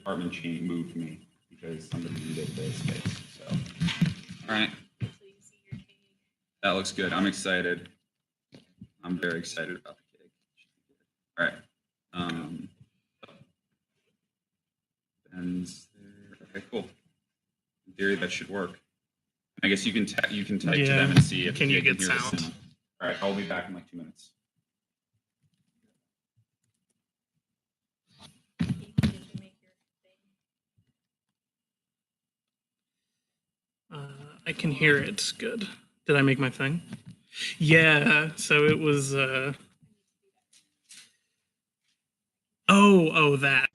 apartment change moved me because somebody needed the space. So, all right. That looks good. I'm excited. I'm very excited about the cake. All right. Ben's there. Okay, cool. In theory, that should work. I guess you can type to them and see if can you get hear sound. the sound. All right, I'll be back in like 2 minutes. I can hear it. Good. Did I make my thing? Yeah. So it was. Oh, that.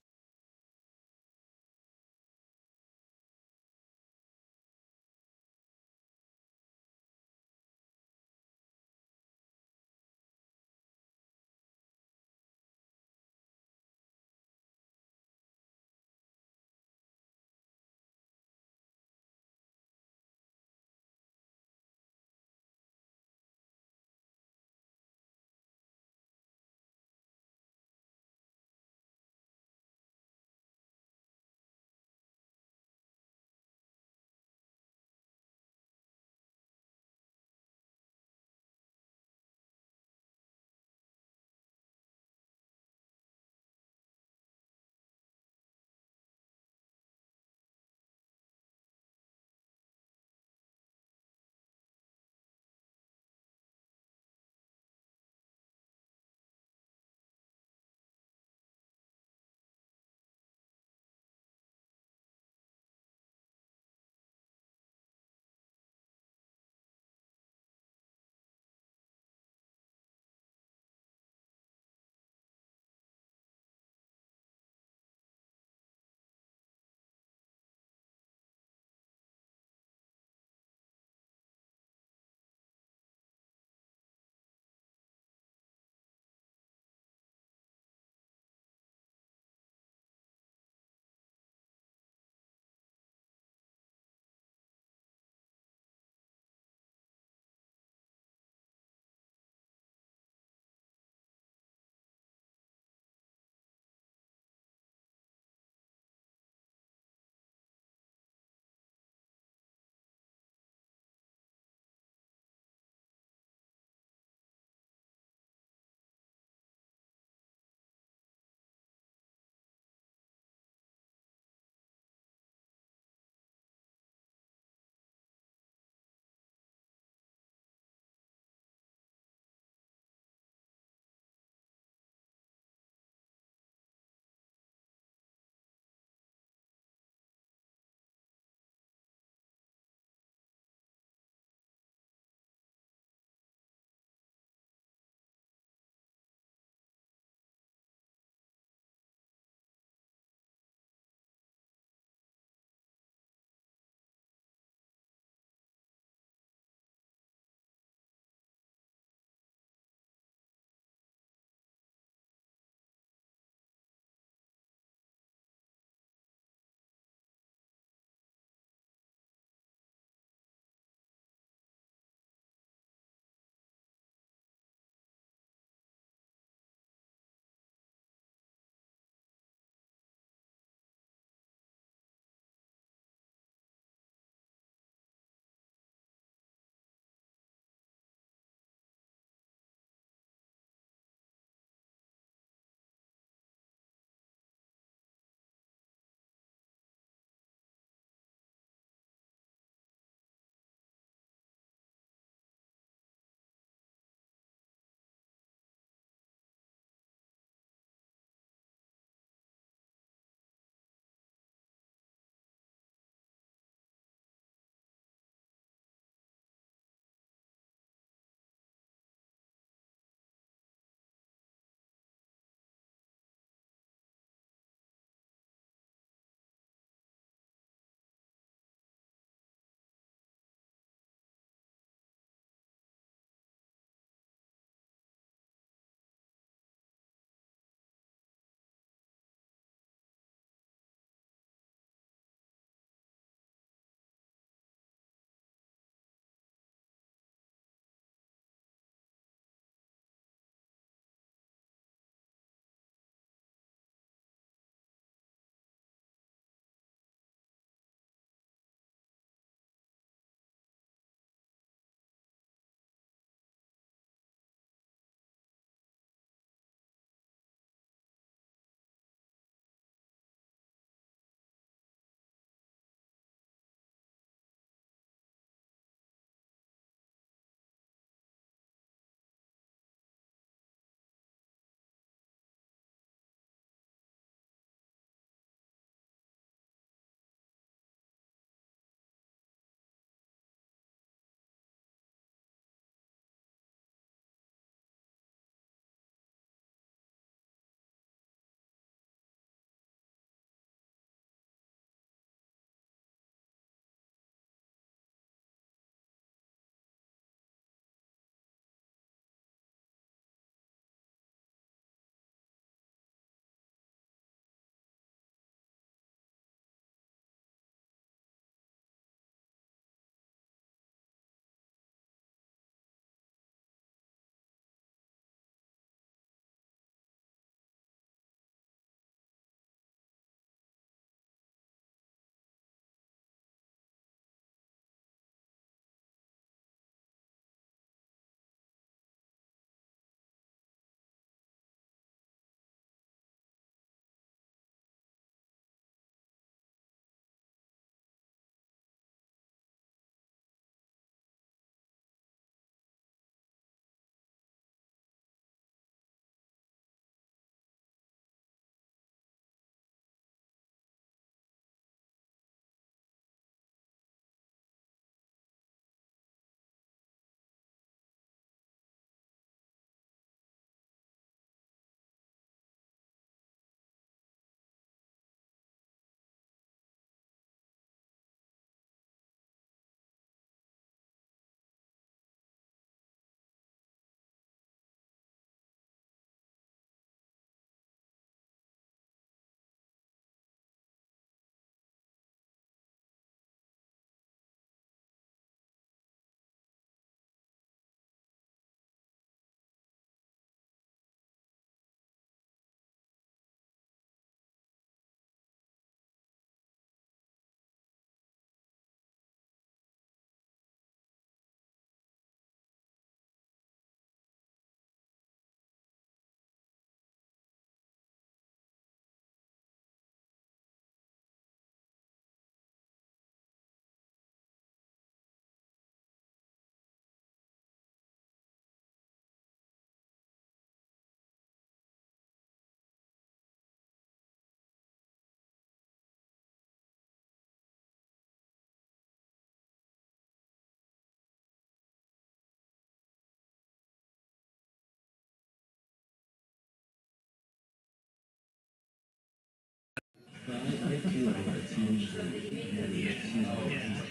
Yeah,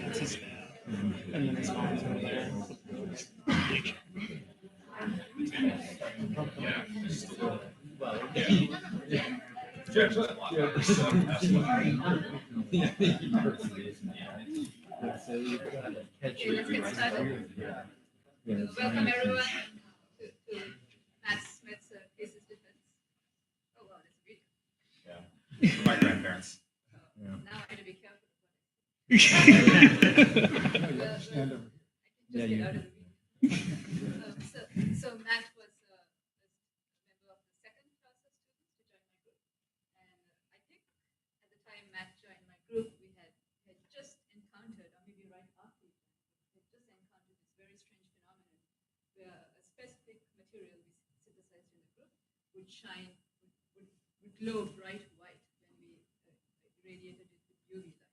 it's his bad. And then his mom's over there. Okay, let's get started. Welcome everyone to Matt Smith's Thesis defense. Oh wow, that's a video. Yeah. For my grandparents. Now I had to be careful. Stand over. I can just get out of the video. So Matt was a member of the second class of students to join my group, and I think at the time Matt joined my group, we had just encountered, or maybe right after, we had just encountered this very strange phenomenon where a specific material we synthesized in the group would shine, would glow bright white when we irradiated it with UV light.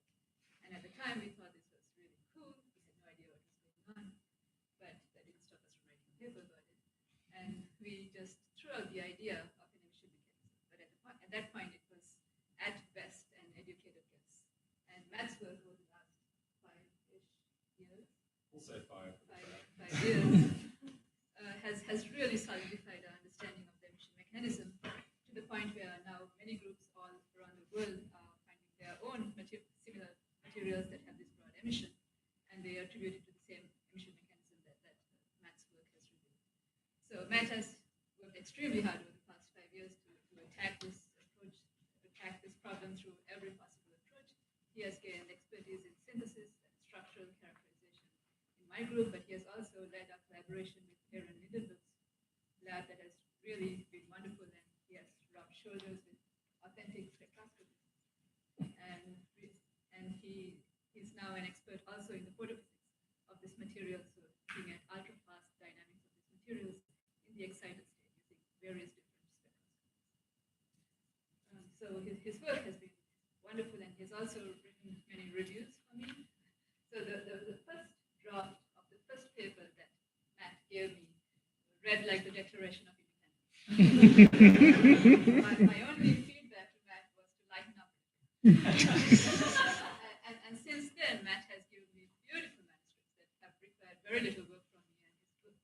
And at the time, we thought this was really cool. We had no idea what was going on, but that didn't stop us from writing a paper about it. And we just threw out the idea of an emission mechanism. But at that point, it was at best an educated guess. And Matt's work over the last 5-ish years, We'll say 5. 5 years, has really solidified our understanding of the emission mechanism to the point where now many groups all around the world are finding their own similar materials that have this broad emission, and they attribute it to the same emission mechanism that Matt's work has revealed. So Matt has worked extremely hard over the past 5 years to attack this approach, attack this problem through every possible approach. He has gained expertise in synthesis and structural characterization in my group, but he has also led our collaboration with Aaron Lindenberg's lab that has really been wonderful, and he has rubbed shoulders with authentic spectroscopy. And he's now an expert also in the photophysics of this material, so looking at ultra-fast dynamics of these materials in the excited state using various different spectroscopes. So his work has been wonderful, and he's also written many reviews for me. So the first draft of the first paper that Matt gave me read like the Declaration of Independence. my only feedback to Matt was to lighten up. And since then, Matt has given me beautiful manuscripts that have required very little work from me, and his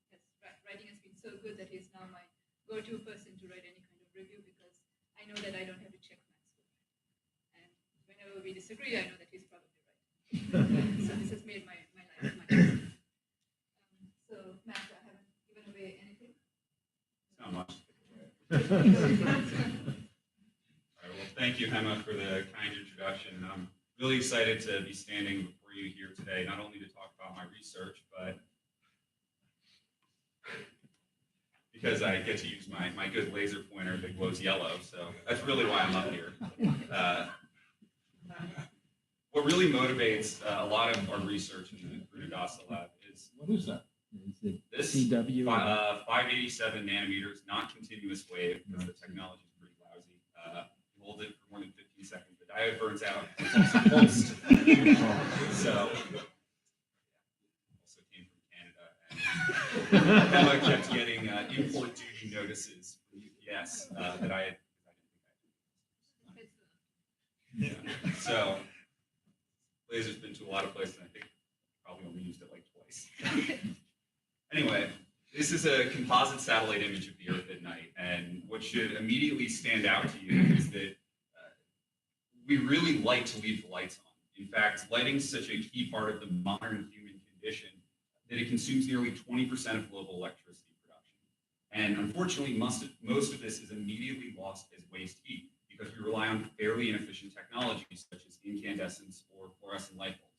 writing has been so good that he's now my go-to person to write any kind of review, because I know that I don't have to check Matt's work. And whenever we disagree, I know that he's probably right. So this has made my life much easier. So Matt, I haven't given away anything. Not much. All right, well, thank you, Hema, for the kind introduction. I'm really excited to be standing before you here today, not only to talk about my research, but because I get to use my good laser pointer that glows yellow. So that's really why I'm up here. What really motivates a lot of our research in the Brunidasa lab is What is that? Is it this CW? 587 nanometers, not continuous wave, because the technology is pretty lousy. You hold it for more than 15 seconds, the diode burns out. It's also pulsed. So, also came from Canada, and Emma kept getting import duty notices from UPS that I had. So, laser's been to a lot of places, and I think probably only used it like twice. Anyway, this is a composite satellite image of the Earth at night, and what should immediately stand out to you is that we really like to leave the lights on. In fact, lighting is such a key part of the modern human condition that it consumes nearly 20% of global electricity production. And unfortunately, most of this is immediately lost as waste heat because we rely on fairly inefficient technologies such as incandescence or fluorescent light bulbs.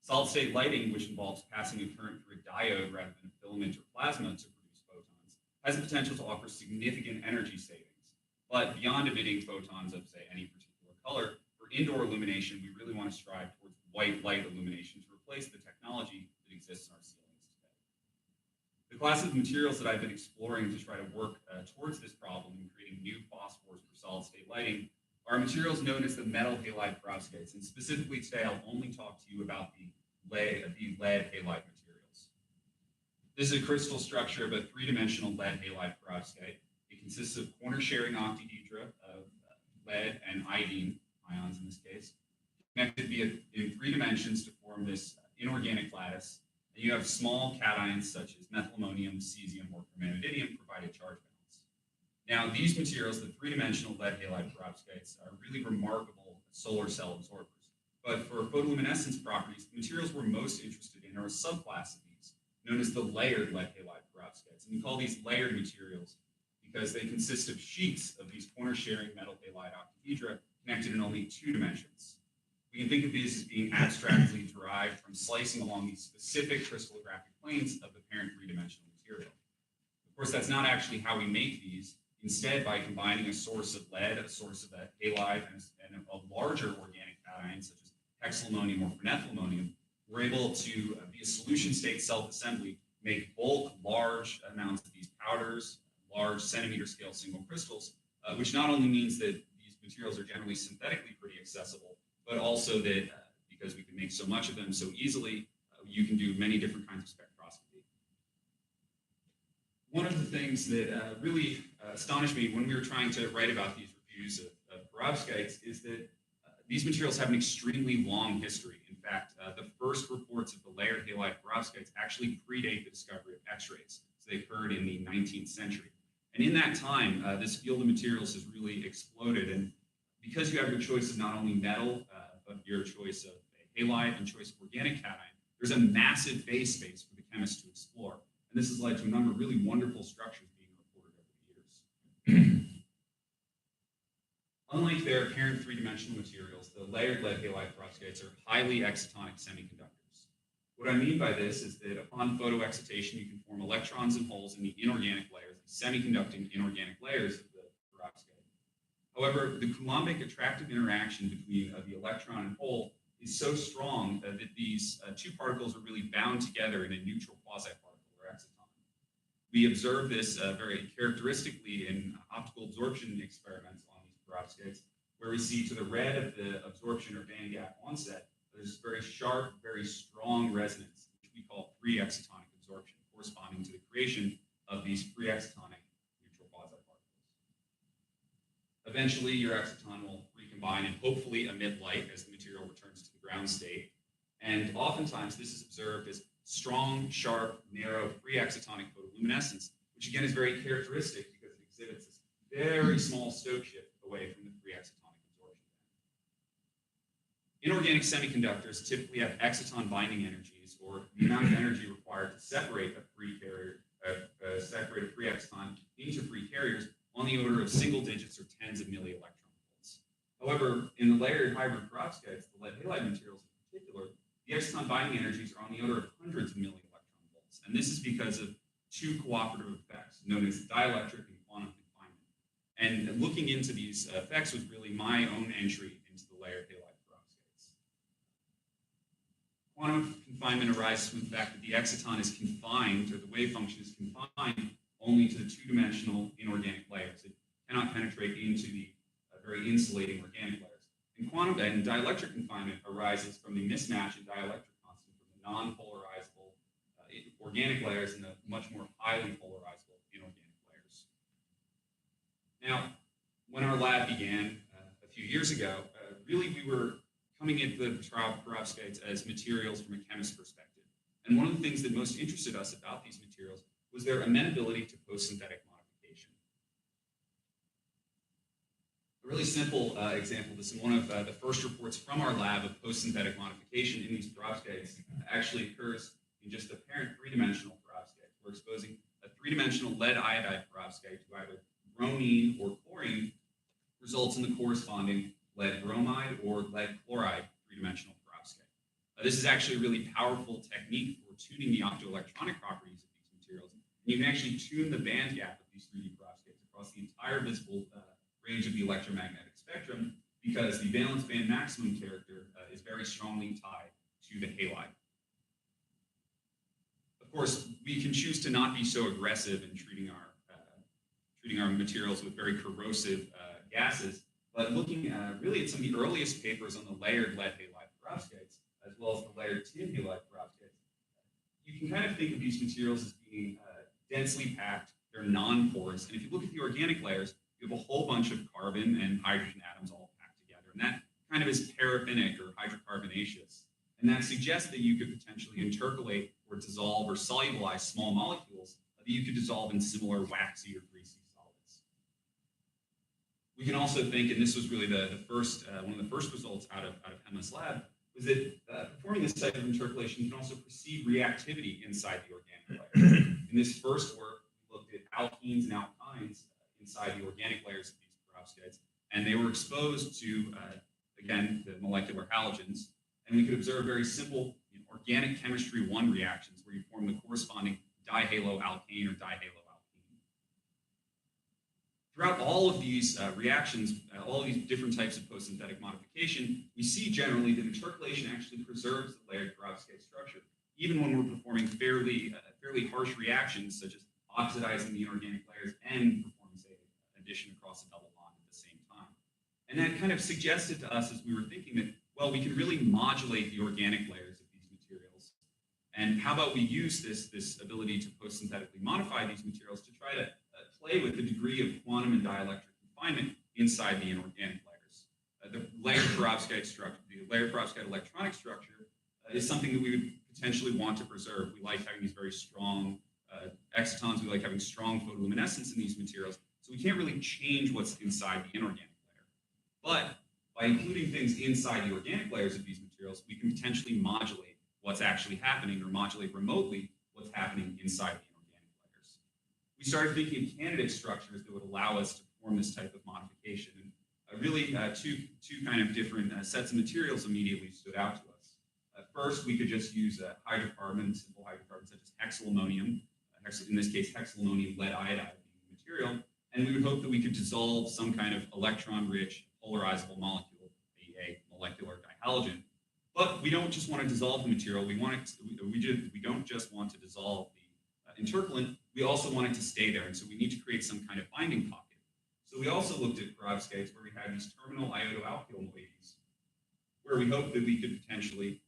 Solid-state lighting, which involves passing a current through a diode rather than a filament or plasma to produce photons, has the potential to offer significant energy savings. But beyond emitting photons of, say, any particular color, for indoor illumination, we really want to strive towards white light illumination to replace the technology that exists in our ceilings today. The class of materials that I've been exploring to try to work towards this problem in creating new phosphors for solid-state lighting are materials known as the metal halide perovskites, and specifically today I'll only talk to you about the lead halide materials. This is a crystal structure of a three-dimensional lead halide perovskite. It consists of corner-sharing octahedra of lead and iodine ions in this case, connected in 3 dimensions to form this inorganic lattice. And you have small cations such as methylammonium, cesium, or permanidium provide a charge balance. Now, these materials, the 3-dimensional lead halide perovskites, are really remarkable solar cell absorbers. But for photoluminescence properties, the materials we're most interested in are a subclass of these, known as the layered lead halide perovskites. And we call these layered materials because they consist of sheets of these corner-sharing metal halide octahedra connected in only 2 dimensions. We can think of these as being abstractly derived from slicing along these specific crystallographic planes of the parent 3-dimensional material. Of course, that's not actually how we make these. Instead, by combining a source of lead, a source of a halide, and a larger organic cation, such as hexammonium or phenethylammonium, we're able to, via solution state self-assembly, make bulk, large amounts of these powders, large centimeter scale single crystals, which not only means that these materials are generally synthetically pretty accessible, but also that because we can make so much of them so easily, you can do many different kinds of spectroscopy. One of the things that really astonished me when we were trying to write about these reviews of perovskites is that these materials have an extremely long history. In fact, the first reports of the layered halide perovskites actually predate the discovery of X-rays. So they occurred in the 19th century. And in that time, this field of materials has really exploded. And because you have your choice of not only metal, but your choice of a halide and choice of organic cation, there's a massive base space for the chemists to explore. And this has led to a number of really wonderful structures being reported over the years. Unlike their apparent 3-dimensional materials, the layered lead halide perovskites are highly excitonic semiconductors. What I mean by this is that upon photoexcitation, you can form electrons and holes in the inorganic layers, the semiconducting inorganic layers of the perovskite. However, the Coulombic attractive interaction between the electron and hole is so strong that these 2 particles are really bound together in a neutral quasi-particle, or exciton. We observe this very characteristically in optical absorption experiments on these perovskites, where we see to the red of the absorption or band gap onset, there's very sharp, very strong resonance, which we call free excitonic absorption, corresponding to the creation of these free excitonic neutral quasi-particles. Eventually, your exciton will recombine and hopefully emit light as the material returns to the ground state. And oftentimes, this is observed as strong, sharp, narrow, free excitonic photoluminescence, which again is very characteristic because it exhibits this very small Stokes shift away from the free excitonic absorption. Inorganic semiconductors typically have exciton binding energies, or the amount of energy required to separate a free carrier, separate a free exciton into free carriers, on the order of single digits or tens of millielectron volts. However, in the layered hybrid perovskites, the lead halide materials in particular, the exciton binding energies are on the order of hundreds of millielectron volts. And this is because of 2 cooperative effects known as dielectric and quantum confinement. And looking into these effects was really my own entry into the layered halide perovskites. Quantum confinement arises from the fact that the exciton is confined, or the wave function is confined, only to the 2-dimensional inorganic layers. It cannot penetrate into the very insulating organic layers. And quantum and dielectric confinement arises from the mismatch in dielectric constant from the non-polarizable organic layers and the much more highly polarizable inorganic layers. Now, when our lab began a few years ago, really we were coming at the perovskites as materials from a chemist's perspective. And one of the things that most interested us about these materials was their amenability to post-synthetic modification. A really simple example, this is one of the first reports from our lab of post-synthetic modification in these perovskites actually occurs in just a parent 3-dimensional perovskite. We're exposing a 3-dimensional lead iodide perovskite to either bromine or chlorine, results in the corresponding lead bromide or lead chloride 3-dimensional perovskite. This is actually a really powerful technique for tuning the optoelectronic properties of these materials. And you can actually tune the band gap of these 3D perovskites across the entire visible range of the electromagnetic spectrum, because the valence band maximum character is very strongly tied to the halide. Of course, we can choose to not be so aggressive in treating our materials with very corrosive gases, but looking really at some of the earliest papers on the layered lead halide perovskites, as well as the layered tin halide perovskites, you can kind of think of these materials as being densely packed. They're non-porous. And if you look at the organic layers, you have a whole bunch of carbon and hydrogen atoms all packed together. And that kind of as paraffinic or hydrocarbonaceous. And that suggests that you could potentially intercalate or dissolve or solubilize small molecules that you could dissolve in similar waxy or greasy solids. We can also think, and this was really the first one of the first results out of Hemma's lab, was that performing this type of intercalation can also precede reactivity inside the organic layer. In this first work, we looked at alkenes and alkynes inside the organic layers of these perovskites, and they were exposed to, again, the molecular halogens, and we could observe very simple organic chemistry 1 reactions where you form the corresponding dihaloalkane or dihaloalkene. Throughout all of these reactions, all of these different types of post-synthetic modification, we see generally that intercalation actually preserves the layered perovskite structure, even when we're performing fairly harsh reactions, such as oxidizing the inorganic layers and performing, say, addition across a double bond at the same time. And that kind of suggested to us as we were thinking that, well, we can really modulate the organic layers of these materials. And how about we use this ability to post-synthetically modify these materials to try to play with the degree of quantum and dielectric confinement inside the inorganic layers. The layered perovskite structure, the layered perovskite electronic structure is something that we would potentially want to preserve. We like having these very strong excitons. We like having strong photoluminescence in these materials. So we can't really change what's inside the inorganic layer. But by including things inside the organic layers of these materials, we can potentially modulate what's actually happening or modulate remotely what's happening inside the inorganic layers. We started thinking of candidate structures that would allow us to perform this type of modification. And really, two kind of different sets of materials immediately stood out to us. First, we could just use hydrocarbons, simple hydrocarbons such as hexylammonium, in this case, hexylammonium lead iodide being the material, and we would hope that we could dissolve some kind of electron-rich polarizable molecule, a molecular dihalogen. But we don't just want to dissolve the material. We don't just want to dissolve the intercalant. We also want it to stay there, and so we need to create some kind of binding pocket. So we also looked at perovskites where we had these terminal iodoalkyl moieties, where we hoped that we could potentially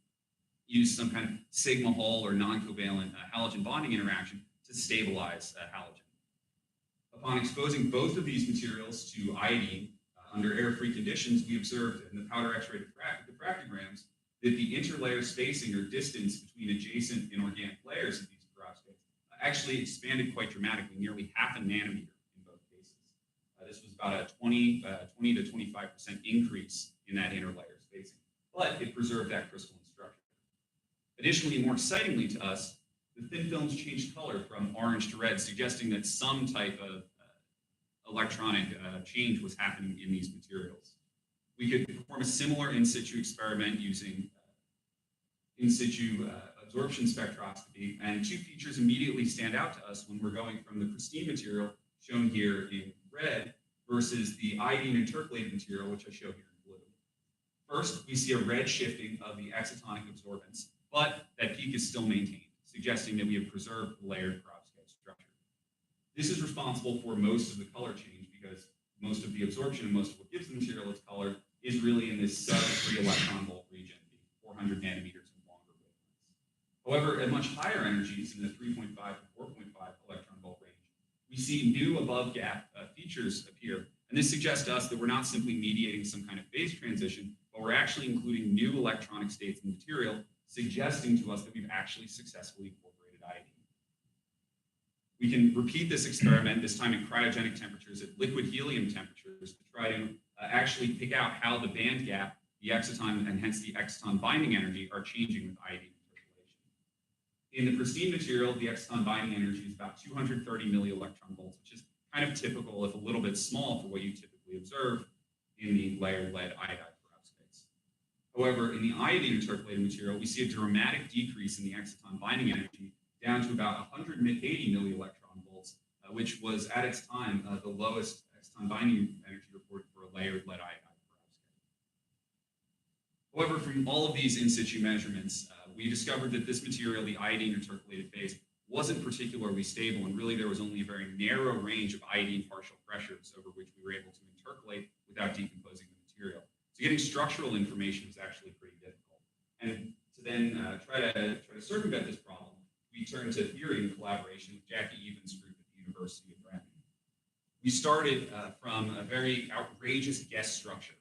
use some kind of sigma Hall or non-covalent halogen bonding interaction to stabilize halogen. Upon exposing both of these materials to iodine under air-free conditions, we observed in the powder X-ray diffractograms that the interlayer spacing or distance between adjacent inorganic layers of these perovskites actually expanded quite dramatically, nearly half a nanometer in both cases. This was about a 20 to 25% increase in that interlayer spacing, but it preserved that crystalline structure. Additionally, more excitingly to us, the thin films changed color from orange to red, suggesting that some type of electronic change was happening in these materials. We could perform a similar in situ experiment using in situ absorption spectroscopy, and two features immediately stand out to us when we're going from the pristine material, shown here in red, versus the iodine intercalated material, which I show here in blue. First, we see a red shifting of the excitonic absorbance, but that peak is still maintained, suggesting that we have preserved the layered perovskite structure. This is responsible for most of the color change because most of the absorption and most of what gives the material its color is really in this sub-3 electron volt region, the 400 nanometers and longer wavelengths. However, at much higher energies, in the 3.5 to 4.5 electron volt range, we see new above gap features appear. And this suggests to us that we're not simply mediating some kind of phase transition, but we're actually including new electronic states in the material, suggesting to us that we've actually successfully incorporated iodine. We can repeat this experiment, this time at cryogenic temperatures, at liquid helium temperatures, to try to actually pick out how the band gap, the exciton, and hence the exciton binding energy are changing with iodine intercalation. In the pristine material, the exciton binding energy is about 230 millielectron volts, which is kind of typical, if a little bit small, for what you typically observe in the layered lead iodide perovskites. However, in the iodine intercalated material, we see a dramatic decrease in the exciton binding energy down to about 180 millielectron volts, which was at its time the lowest exciton binding energy reported for a layered lead iodide perovskite. However, from all of these in situ measurements, we discovered that this material, the iodine intercalated phase, wasn't particularly stable, and really there was only a very narrow range of iodine partial pressures over which we were able to intercalate without decomposing the material. So getting structural information was actually pretty difficult. And to then try to circumvent this problem, we turned to theory in collaboration with Jackie Evans' group at the University of Bremen. We started from a very outrageous guess structure.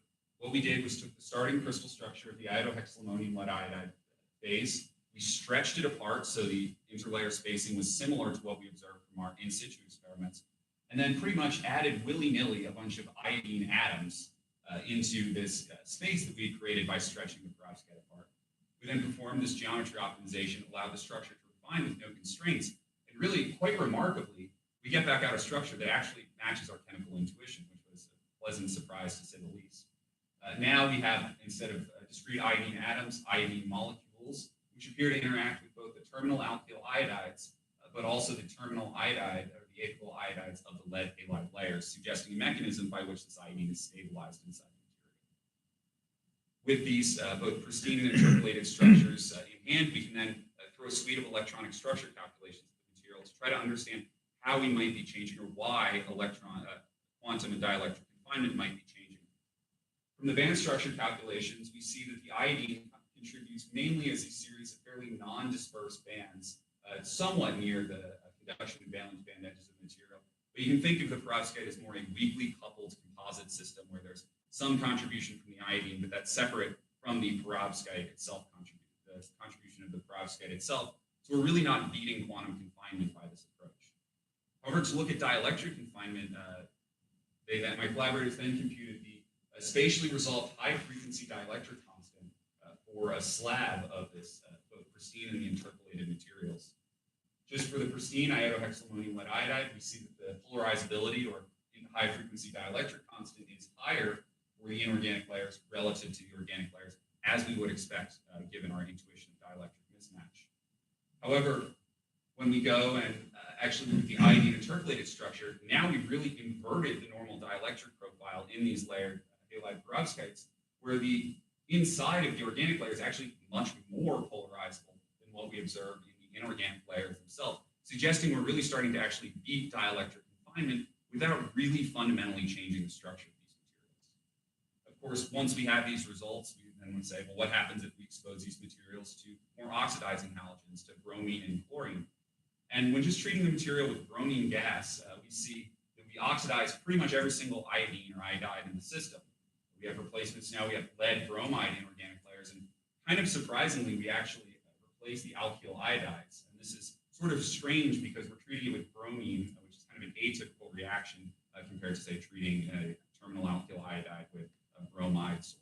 what we did was took the starting crystal structure of the iodohexylammonium lead iodide phase. We stretched it apart so the interlayer spacing was similar to what we observed from our in situ experiments, and then pretty much added willy-nilly a bunch of iodine atoms into this space that we had created by stretching the perovskite apart. We then performed this geometry optimization, allowed the structure to refine with no constraints, and really, quite remarkably, we get back out a structure that actually matches our chemical intuition, which was a pleasant surprise to say the least. Now we have, instead of discrete iodine atoms, iodine molecules, which appear to interact with both the terminal alkyl iodides, but also the terminal iodide, or the apical iodides of the lead halide layers, suggesting a mechanism by which this iodine is stabilized inside the material. With these both pristine and interpolated structures in hand, we can then throw a suite of electronic structure calculations of the material to try to understand how we might be changing or why quantum and dielectric confinement might be changing. From the band structure calculations, we see that the iodine contributes mainly as a series of fairly non-dispersed bands, somewhat near the conduction and valence band edges of the material. But you can think of the perovskite as more a weakly coupled composite system where there's some contribution from the iodine, but that's separate from the perovskite itself, the contribution of the perovskite itself. So we're really not beating quantum confinement by this approach. However, to look at dielectric confinement, my collaborators then computed the spatially resolved high-frequency dielectric constant for a slab of this both pristine and the interpolated materials. Just for the pristine iodohexylammonium lead iodide, we see that the polarizability or high-frequency dielectric constant is higher for the inorganic layers relative to the organic layers, as we would expect given our intuition of dielectric mismatch. However, when we go and actually look at the iodine intercalated structure, now we've really inverted the normal dielectric profile in these layered halide perovskites, where the inside of the organic layer is actually much more polarizable than what we observed in the inorganic layers themselves, suggesting we're really starting to actually beat dielectric confinement without really fundamentally changing the structure of these materials. Of course, once we have these results, we then would say, well, what happens if we expose these materials to more oxidizing halogens, to bromine and chlorine? And when just treating the material with bromine gas, we see that we oxidize pretty much every single iodine or iodide in the system. We have replacements now. We have lead bromide inorganic layers, and kind of surprisingly, we actually replace the alkyl iodides. And this is sort of strange because we're treating it with bromine, which is kind of an atypical reaction compared to, say, treating a terminal alkyl iodide with a bromide source.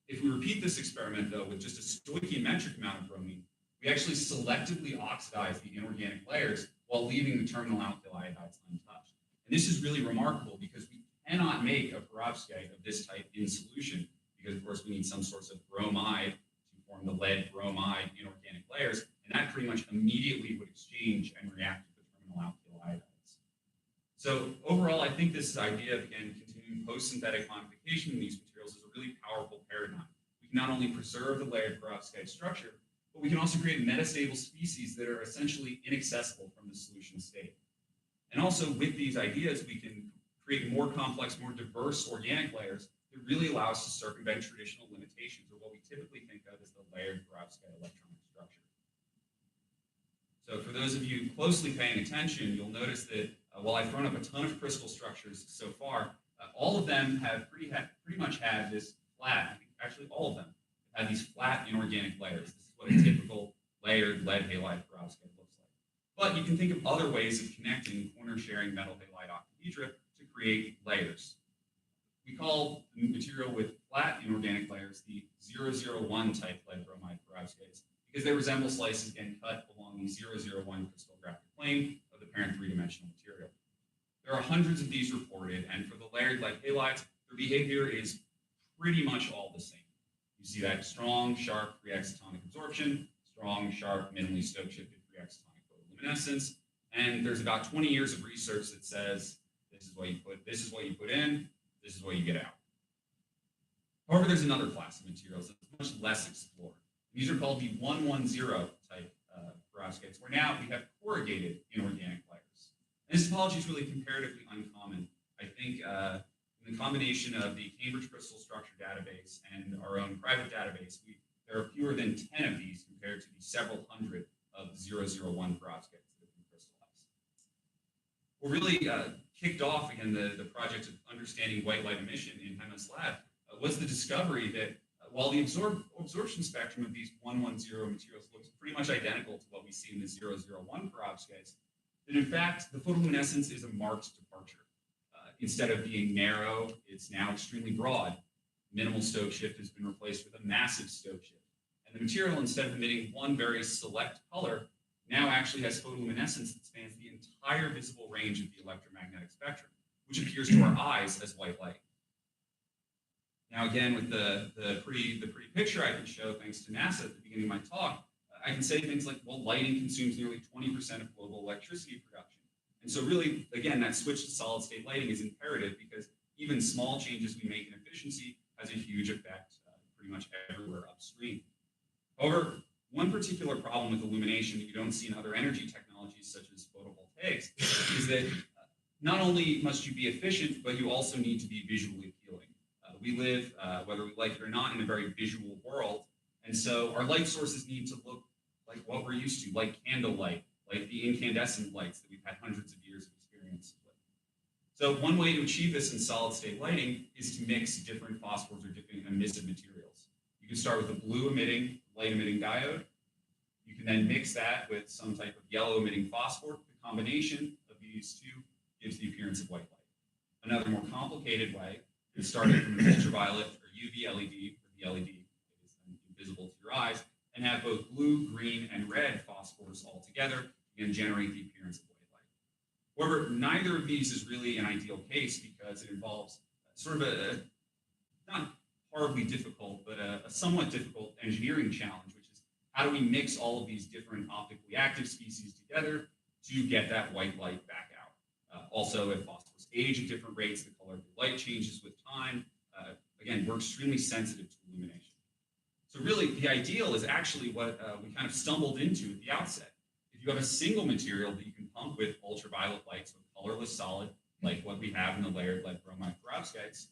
If we repeat this experiment, though, with just a stoichiometric amount of bromine, we actually selectively oxidize the inorganic layers while leaving the terminal alkyl iodides untouched. And this is really remarkable because we cannot make a perovskite of this type in solution because, of course, we need some source of bromide to form the lead bromide inorganic layers, and that pretty much immediately would exchange and react with the terminal alkyl iodides. So overall, I think this idea of, again, continuing post-synthetic modification in these materials is a really powerful paradigm. We can not only preserve the layered perovskite structure, but we can also create metastable species that are essentially inaccessible from the solution state. And also with these ideas, we can create more complex, more diverse organic layers that really allow us to circumvent traditional limitations, or what we typically think of as the layered perovskite electronic structure. So for those of you closely paying attention, you'll notice that while I've thrown up a ton of crystal structures so far, all of them have pretty much had this flat, actually all of them have these flat inorganic layers. This is what a typical layered lead halide perovskite looks like. But you can think of other ways of connecting corner-sharing metal halide octahedra to create layers. We call the material with flat inorganic layers the 001 type lead bromide perovskites because they resemble slices again cut along the 001 crystallographic plane of the parent three-dimensional material. There are hundreds of these reported, and for the layered lead halides, their behavior is pretty much all the same. You see that strong, sharp free excitonic absorption, strong, sharp, minimally Stokes shifted free excitonic photoluminescence, and there's about 20 years of research that says this is what you put in, this is what you get out. However, there's another class of materials that's much less explored. These are called the 110 type perovskites, where now we have corrugated inorganic layers. And this topology is really comparatively uncommon. I think in the combination of the Cambridge Crystal Structure Database and our own private database, there are fewer than 10 of these compared to the several hundred of 001 perovskites that have been crystallized. What really kicked off, again, the project of understanding white light emission in MS Lab was the discovery that while the absorption spectrum of these 110 materials looks pretty much identical to what we see in the 001 perovskites, that in fact the photoluminescence is a marked departure. Instead of being narrow, it's now extremely broad. Minimal stoke shift has been replaced with a massive stoke shift. And the material, instead of emitting one very select color, now actually has photoluminescence that spans the entire visible range of the electromagnetic spectrum, which appears to our eyes as white light. Now, again, with the pretty picture I can show, thanks to NASA at the beginning of my talk, I can say things like, well, lighting consumes nearly 20% of global electricity production. And so really, again, that switch to solid state lighting is imperative because even small changes we make in efficiency has a huge effect pretty much everywhere upstream. However, one particular problem with illumination that you don't see in other energy technologies such as photovoltaics is that not only must you be efficient, but you also need to be visually appealing. We live, whether we like it or not, in a very visual world. And so our light sources need to look like what we're used to, like candlelight, like the incandescent lights that we've had hundreds of years of experience with. So one way to achieve this in solid state lighting is to mix different phosphors or different emissive materials. You can start with a blue emitting, light emitting diode. You can then mix that with some type of yellow emitting phosphor. The combination of these two gives the appearance of white light. Another more complicated way is starting from an ultraviolet or UV LED, or the LED is invisible to your eyes, and have both blue, green, and red phosphors all together and generate the appearance of white light. However, neither of these is really an ideal case because it involves sort of a not horribly difficult, but a somewhat difficult engineering challenge, which is how do we mix all of these different optically active species together to get that white light back out. Also, if phosphors age at different rates, the color of the light changes with time. Again, we're extremely sensitive to illumination. So really, the ideal is actually what we kind of stumbled into at the outset. If you have a single material that you can pump with ultraviolet light, so a colorless solid, like what we have in the layered lead bromide perovskites,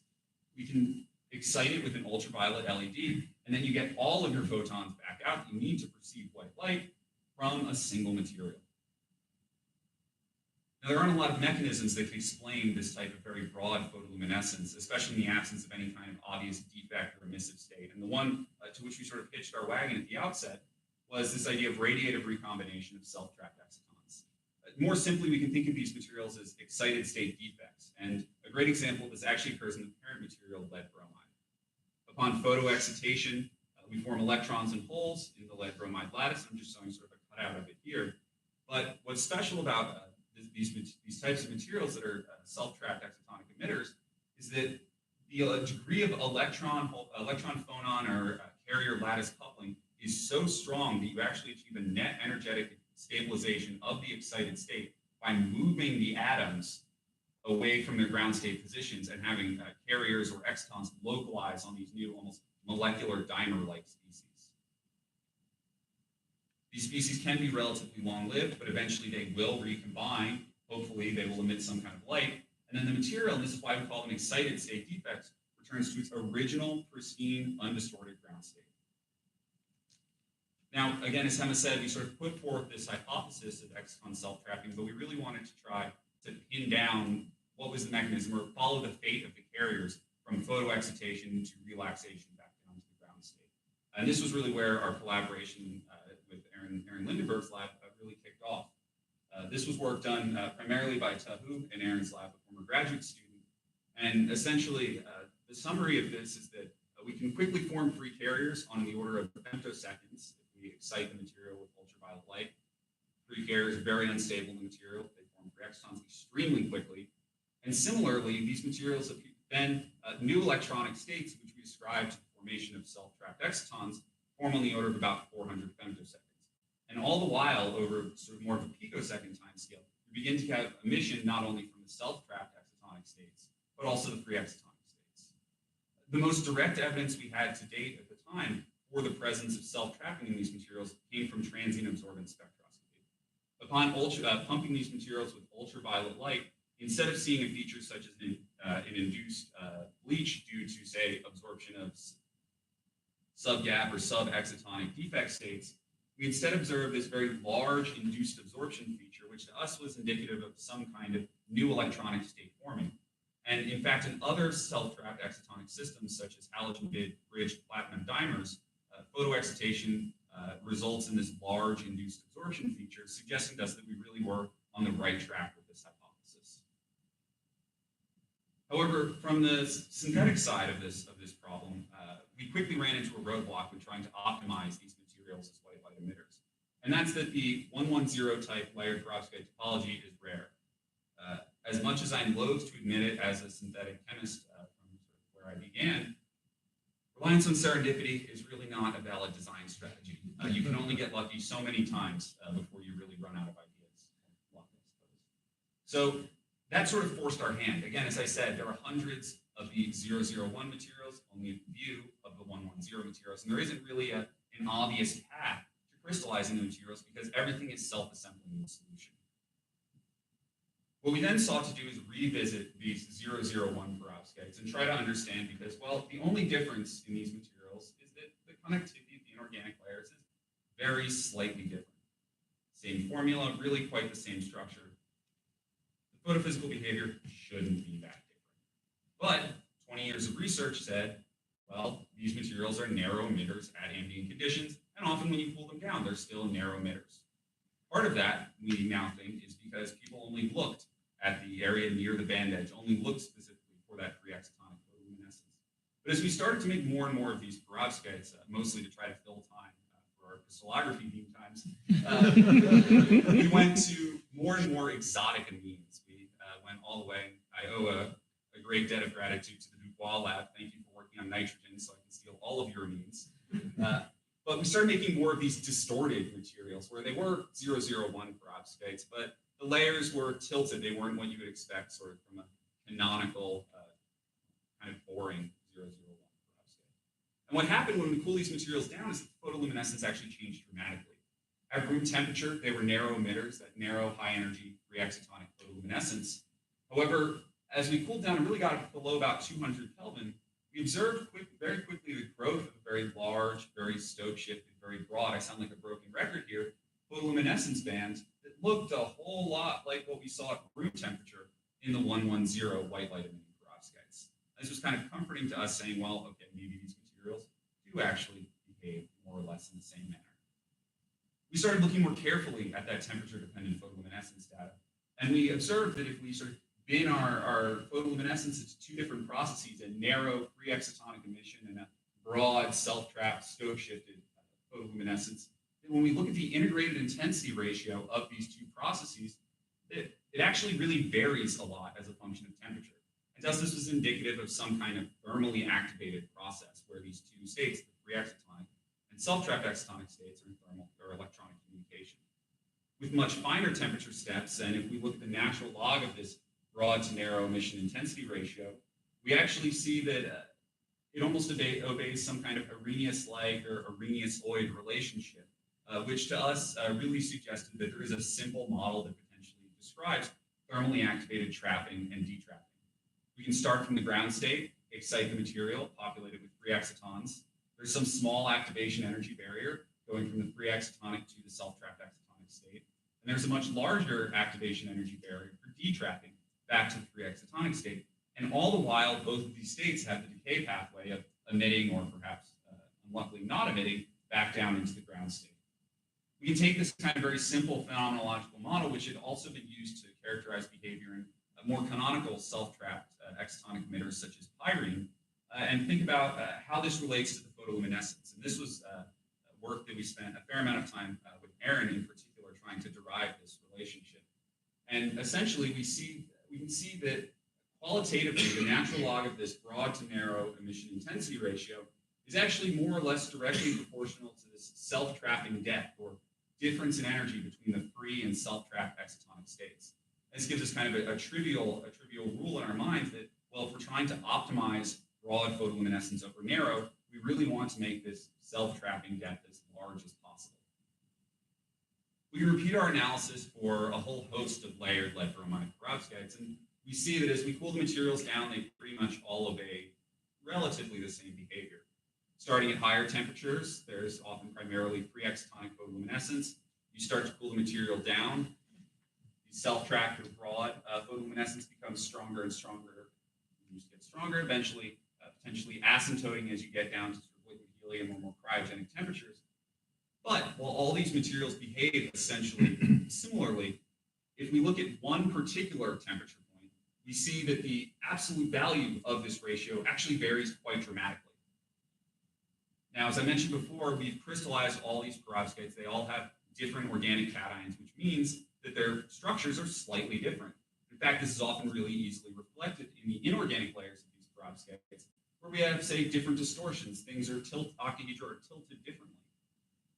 we can excite it with an ultraviolet LED, and then you get all of your photons back out that you need to perceive white light from a single material. Now, there aren't a lot of mechanisms that can explain this type of very broad photoluminescence, especially in the absence of any kind of obvious defect or emissive state. And the one to which we sort of hitched our wagon at the outset was this idea of radiative recombination of self-trapped excitons. More simply, we can think of these materials as excited state defects. And a great example of this actually occurs in the parent material, lead bromide. Upon photoexcitation, we form electrons and holes in the lead bromide lattice. I'm just showing sort of a cutout of it here. But what's special about these types of materials that are self-trapped excitonic emitters is that the degree of electron phonon or carrier lattice coupling is so strong that you actually achieve a net energetic stabilization of the excited state by moving the atoms away from their ground state positions and having carriers or excitons localize on these new almost molecular dimer-like species. These species can be relatively long-lived, but eventually they will recombine. Hopefully they will emit some kind of light. And then the material, and this is why we call them excited state defects, returns to its original, pristine, undistorted ground state. Now, again, as Hema said, we sort of put forth this hypothesis of exciton self-trapping, but we really wanted to try to pin down what was the mechanism or follow the fate of the carriers from photoexcitation to relaxation back down to the ground state. And this was really where our collaboration with Aaron Lindenberg's lab really kicked off. This was work done primarily by Tahu in Aaron's lab, a former graduate student. And essentially, the summary of this is that we can quickly form free carriers on the order of femtoseconds if we excite the material with ultraviolet light. Free carriers are very unstable in the material. They form free excitons extremely quickly. And similarly, these materials have then new electronic states, which we ascribe to the formation of self-trapped excitons, form on the order of about 400 femtoseconds. And all the while, over sort of more of a picosecond time scale, we begin to have emission not only from the self-trapped excitonic states, but also the free excitonic states. The most direct evidence we had to date at the time for the presence of self-trapping in these materials came from transient absorbance spectroscopy. Upon pumping these materials with ultraviolet light, instead of seeing a feature such as an induced bleach due to, say, absorption of subgap or sub-excitonic defect states, we instead observed this very large induced absorption feature, which to us was indicative of some kind of new electronic state forming. And in fact, in other self-trapped excitonic systems, such as halogen-bridged platinum dimers, photoexcitation results in this large induced absorption feature, suggesting to us that we really were on the right track with this hypothesis. However, from the synthetic side of this problem, we quickly ran into a roadblock when trying to optimize these materials as white light emitters. And that's that the 110 type layered perovskite topology is rare. As much as I'm loath to admit it as a synthetic chemist from where I began, reliance on serendipity is really not a valid design strategy. You can only get lucky so many times before you really run out of ideas. Luck, I suppose. So that sort of forced our hand. Again, as I said, there are hundreds of the 001 materials, only a few of the 110 materials, and there isn't really an obvious path to crystallizing the materials because everything is self-assembling in the solution. What we then sought to do is revisit these 001 perovskites and try to understand because, well, the only difference in these materials is that the conductivity of the inorganic layers is very slightly different. Same formula, really quite the same structure. The photophysical behavior shouldn't be that different. But 20 years of research said, well, these materials are narrow emitters at ambient conditions, and often when you cool them down, they're still narrow emitters. Part of that, we now think, is because people only looked at the area near the band edge, only looked specifically for that free excitonic photoluminescence. But as we started to make more and more of these perovskites, mostly to try to fill time for our crystallography beam times, we went to more and more exotic amines. We went all the way. I owe a great debt of gratitude to the Dubois lab. Thank you for working on nitrogen so I can steal all of your amines. But we started making more of these distorted materials where they were 001 perovskites, but the layers were tilted. They weren't what you would expect sort of from a canonical, kind of boring 001 perovskite. And what happened when we cool these materials down is that the photoluminescence actually changed dramatically. At room temperature, they were narrow emitters, that narrow, high-energy, free excitonic photoluminescence. However, as we cooled down and really got below about 200 Kelvin, we observed very quickly the growth of a very large, very stoke-shifted, very broad, I sound like a broken record here, photoluminescence band that looked a whole lot like what we saw at room temperature in the 110 white light emitting perovskites. This was kind of comforting to us, saying, well, okay, maybe these materials do actually behave more or less in the same manner. We started looking more carefully at that temperature-dependent photoluminescence data, and we observed that if we sort of bin our photoluminescence into two different processes, a narrow free excitonic emission and a broad self-trapped stoke-shifted photoluminescence, when we look at the integrated intensity ratio of these two processes, it actually really varies a lot as a function of temperature. And thus, this was indicative of some kind of thermally activated process where these two states, the free excitonic and self-trapped excitonic states, are in thermal or electronic communication. With much finer temperature steps, and if we look at the natural log of this broad to narrow emission intensity ratio, we actually see that it almost obeys some kind of Arrhenius-like or Arrhenius-oid relationship, which to us really suggested that there is a simple model that potentially describes thermally activated trapping and detrapping. We can start from the ground state, excite the material populated with free excitons. There's some small activation energy barrier going from the free excitonic to the self-trapped excitonic state. And there's a much larger activation energy barrier for detrapping back to the free excitonic state. And all the while, both of these states have the decay pathway of emitting or perhaps unluckily not emitting back down into the ground state. We can take this kind of very simple phenomenological model, which had also been used to characterize behavior in more canonical self-trapped excitonic emitters such as pyrene, and think about how this relates to the photoluminescence. And this was work that we spent a fair amount of time with Aaron in particular trying to derive this relationship. And essentially, we can see that qualitatively, the natural log of this broad to narrow emission intensity ratio is actually more or less directly proportional to this self-trapping depth or difference in energy between the free and self-trapped excitonic states. This gives us kind of a trivial rule in our minds that, well, if we're trying to optimize broad photoluminescence over narrow, we really want to make this self-trapping depth as large as possible. We can repeat our analysis for a whole host of layered lead bromide perovskites, and we see that as we cool the materials down, they pretty much all obey relatively the same behavior. Starting at higher temperatures, there's often primarily free excitonic photoluminescence. You start to cool the material down, the self-trapped or broad photoluminescence becomes stronger and stronger. continues to get stronger, eventually potentially asymptoting as you get down to sort of liquid helium or more cryogenic temperatures. But while all these materials behave essentially similarly, if we look at one particular temperature point, we see that the absolute value of this ratio actually varies quite dramatically. Now, as I mentioned before, we've crystallized all these perovskites. They all have different organic cations, which means that their structures are slightly different. In fact, this is often really easily reflected in the inorganic layers of these perovskites, where we have, say, different distortions. Things are octahedral are tilted differently.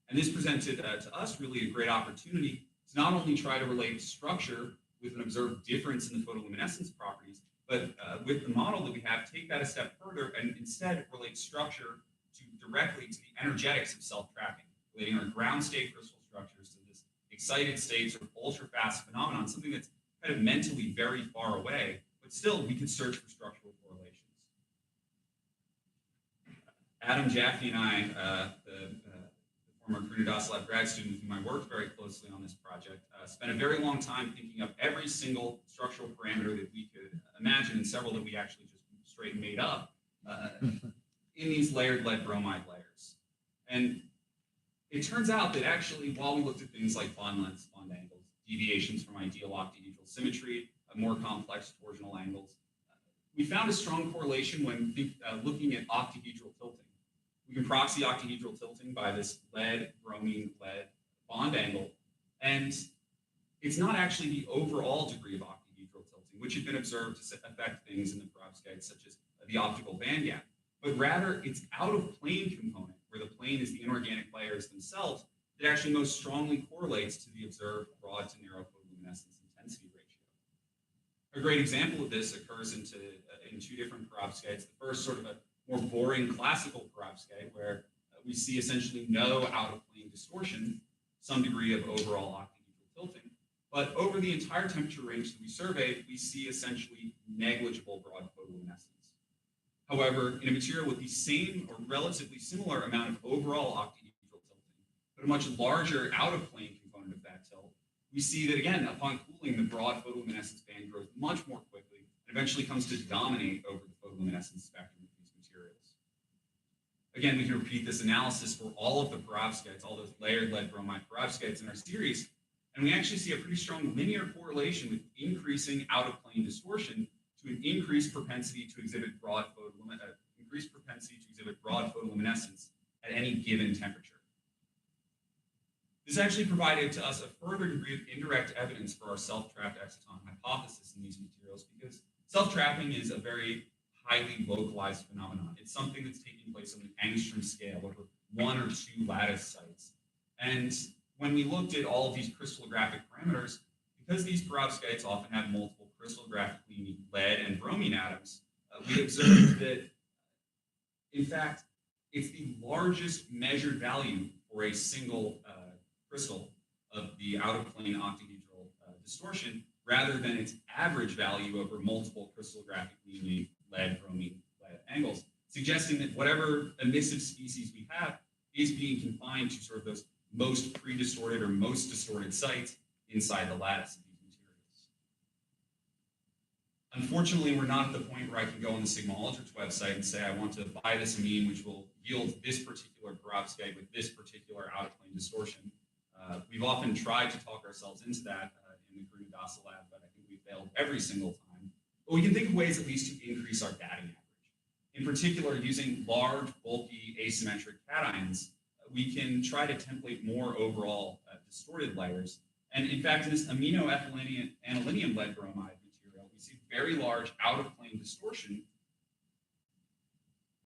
And this presented to us really a great opportunity to not only try to relate structure with an observed difference in the photoluminescence properties, but with the model that we have, take that a step further and instead relate structure directly to the energetics of self-trapping, relating our ground state crystal structures to this excited state, sort of ultra-fast phenomenon, something that's kind of mentally very far away, but still we could search for structural correlations. Adam Jaffe and I, the former Grunidas Lab grad student with whom I worked very closely on this project, spent a very long time thinking of every single structural parameter that we could imagine, and several that we actually just straight made up in these layered lead bromide layers. And it turns out that actually, while we looked at things like bond lengths, bond angles, deviations from ideal octahedral symmetry, more complex torsional angles, we found a strong correlation when looking at octahedral tilting. We can proxy octahedral tilting by this lead, bromine, lead bond angle. And it's not actually the overall degree of octahedral tilting, which had been observed to affect things in the perovskites, such as the optical band gap, but rather its out-of-plane component, where the plane is the inorganic layers themselves, that actually most strongly correlates to the observed broad to narrow photoluminescence intensity ratio. A great example of this occurs in two different perovskites. The first, sort of a more boring classical perovskite, where we see essentially no out-of-plane distortion, some degree of overall octahedral tilting. But over the entire temperature range that we surveyed, we see essentially negligible broad photoluminescence. However, in a material with the same or relatively similar amount of overall octahedral tilting, but a much larger out-of-plane component of that tilt, we see that, again, upon cooling, the broad photoluminescence band grows much more quickly and eventually comes to dominate over the photoluminescence spectrum of these materials. Again, we can repeat this analysis for all of the perovskites, all those layered lead bromide perovskites in our series, and we actually see a pretty strong linear correlation with increasing out-of-plane distortion to an increased propensity to exhibit broad photoluminescence at any given temperature. This actually provided to us a further degree of indirect evidence for our self-trapped exciton hypothesis in these materials, because self-trapping is a very highly localized phenomenon. It's something that's taking place on an angstrom scale over one or two lattice sites. And when we looked at all of these crystallographic parameters, because these perovskites often have multiple crystallographically unique lead and bromine atoms, we observed that, in fact, it's the largest measured value for a single crystal of the out-of-plane octahedral distortion, rather than its average value over multiple crystallographically unique lead, bromine, lead angles, suggesting that whatever emissive species we have is being confined to sort of those most pre-distorted or most distorted sites inside the lattice of these materials. Unfortunately, we're not at the point where I can go on the Sigma Aldrich website and say I want to buy this amine which will yield this particular perovskite with this particular out-of-plane distortion. We've often tried to talk ourselves into that in the Grunidas lab, but I think we failed every single time. But we can think of ways at least to increase our batting average. In particular, using large, bulky, asymmetric cations, we can try to template more overall distorted layers. And in fact, in this amino-ethylene lead bromide material, we see very large out-of-plane distortion.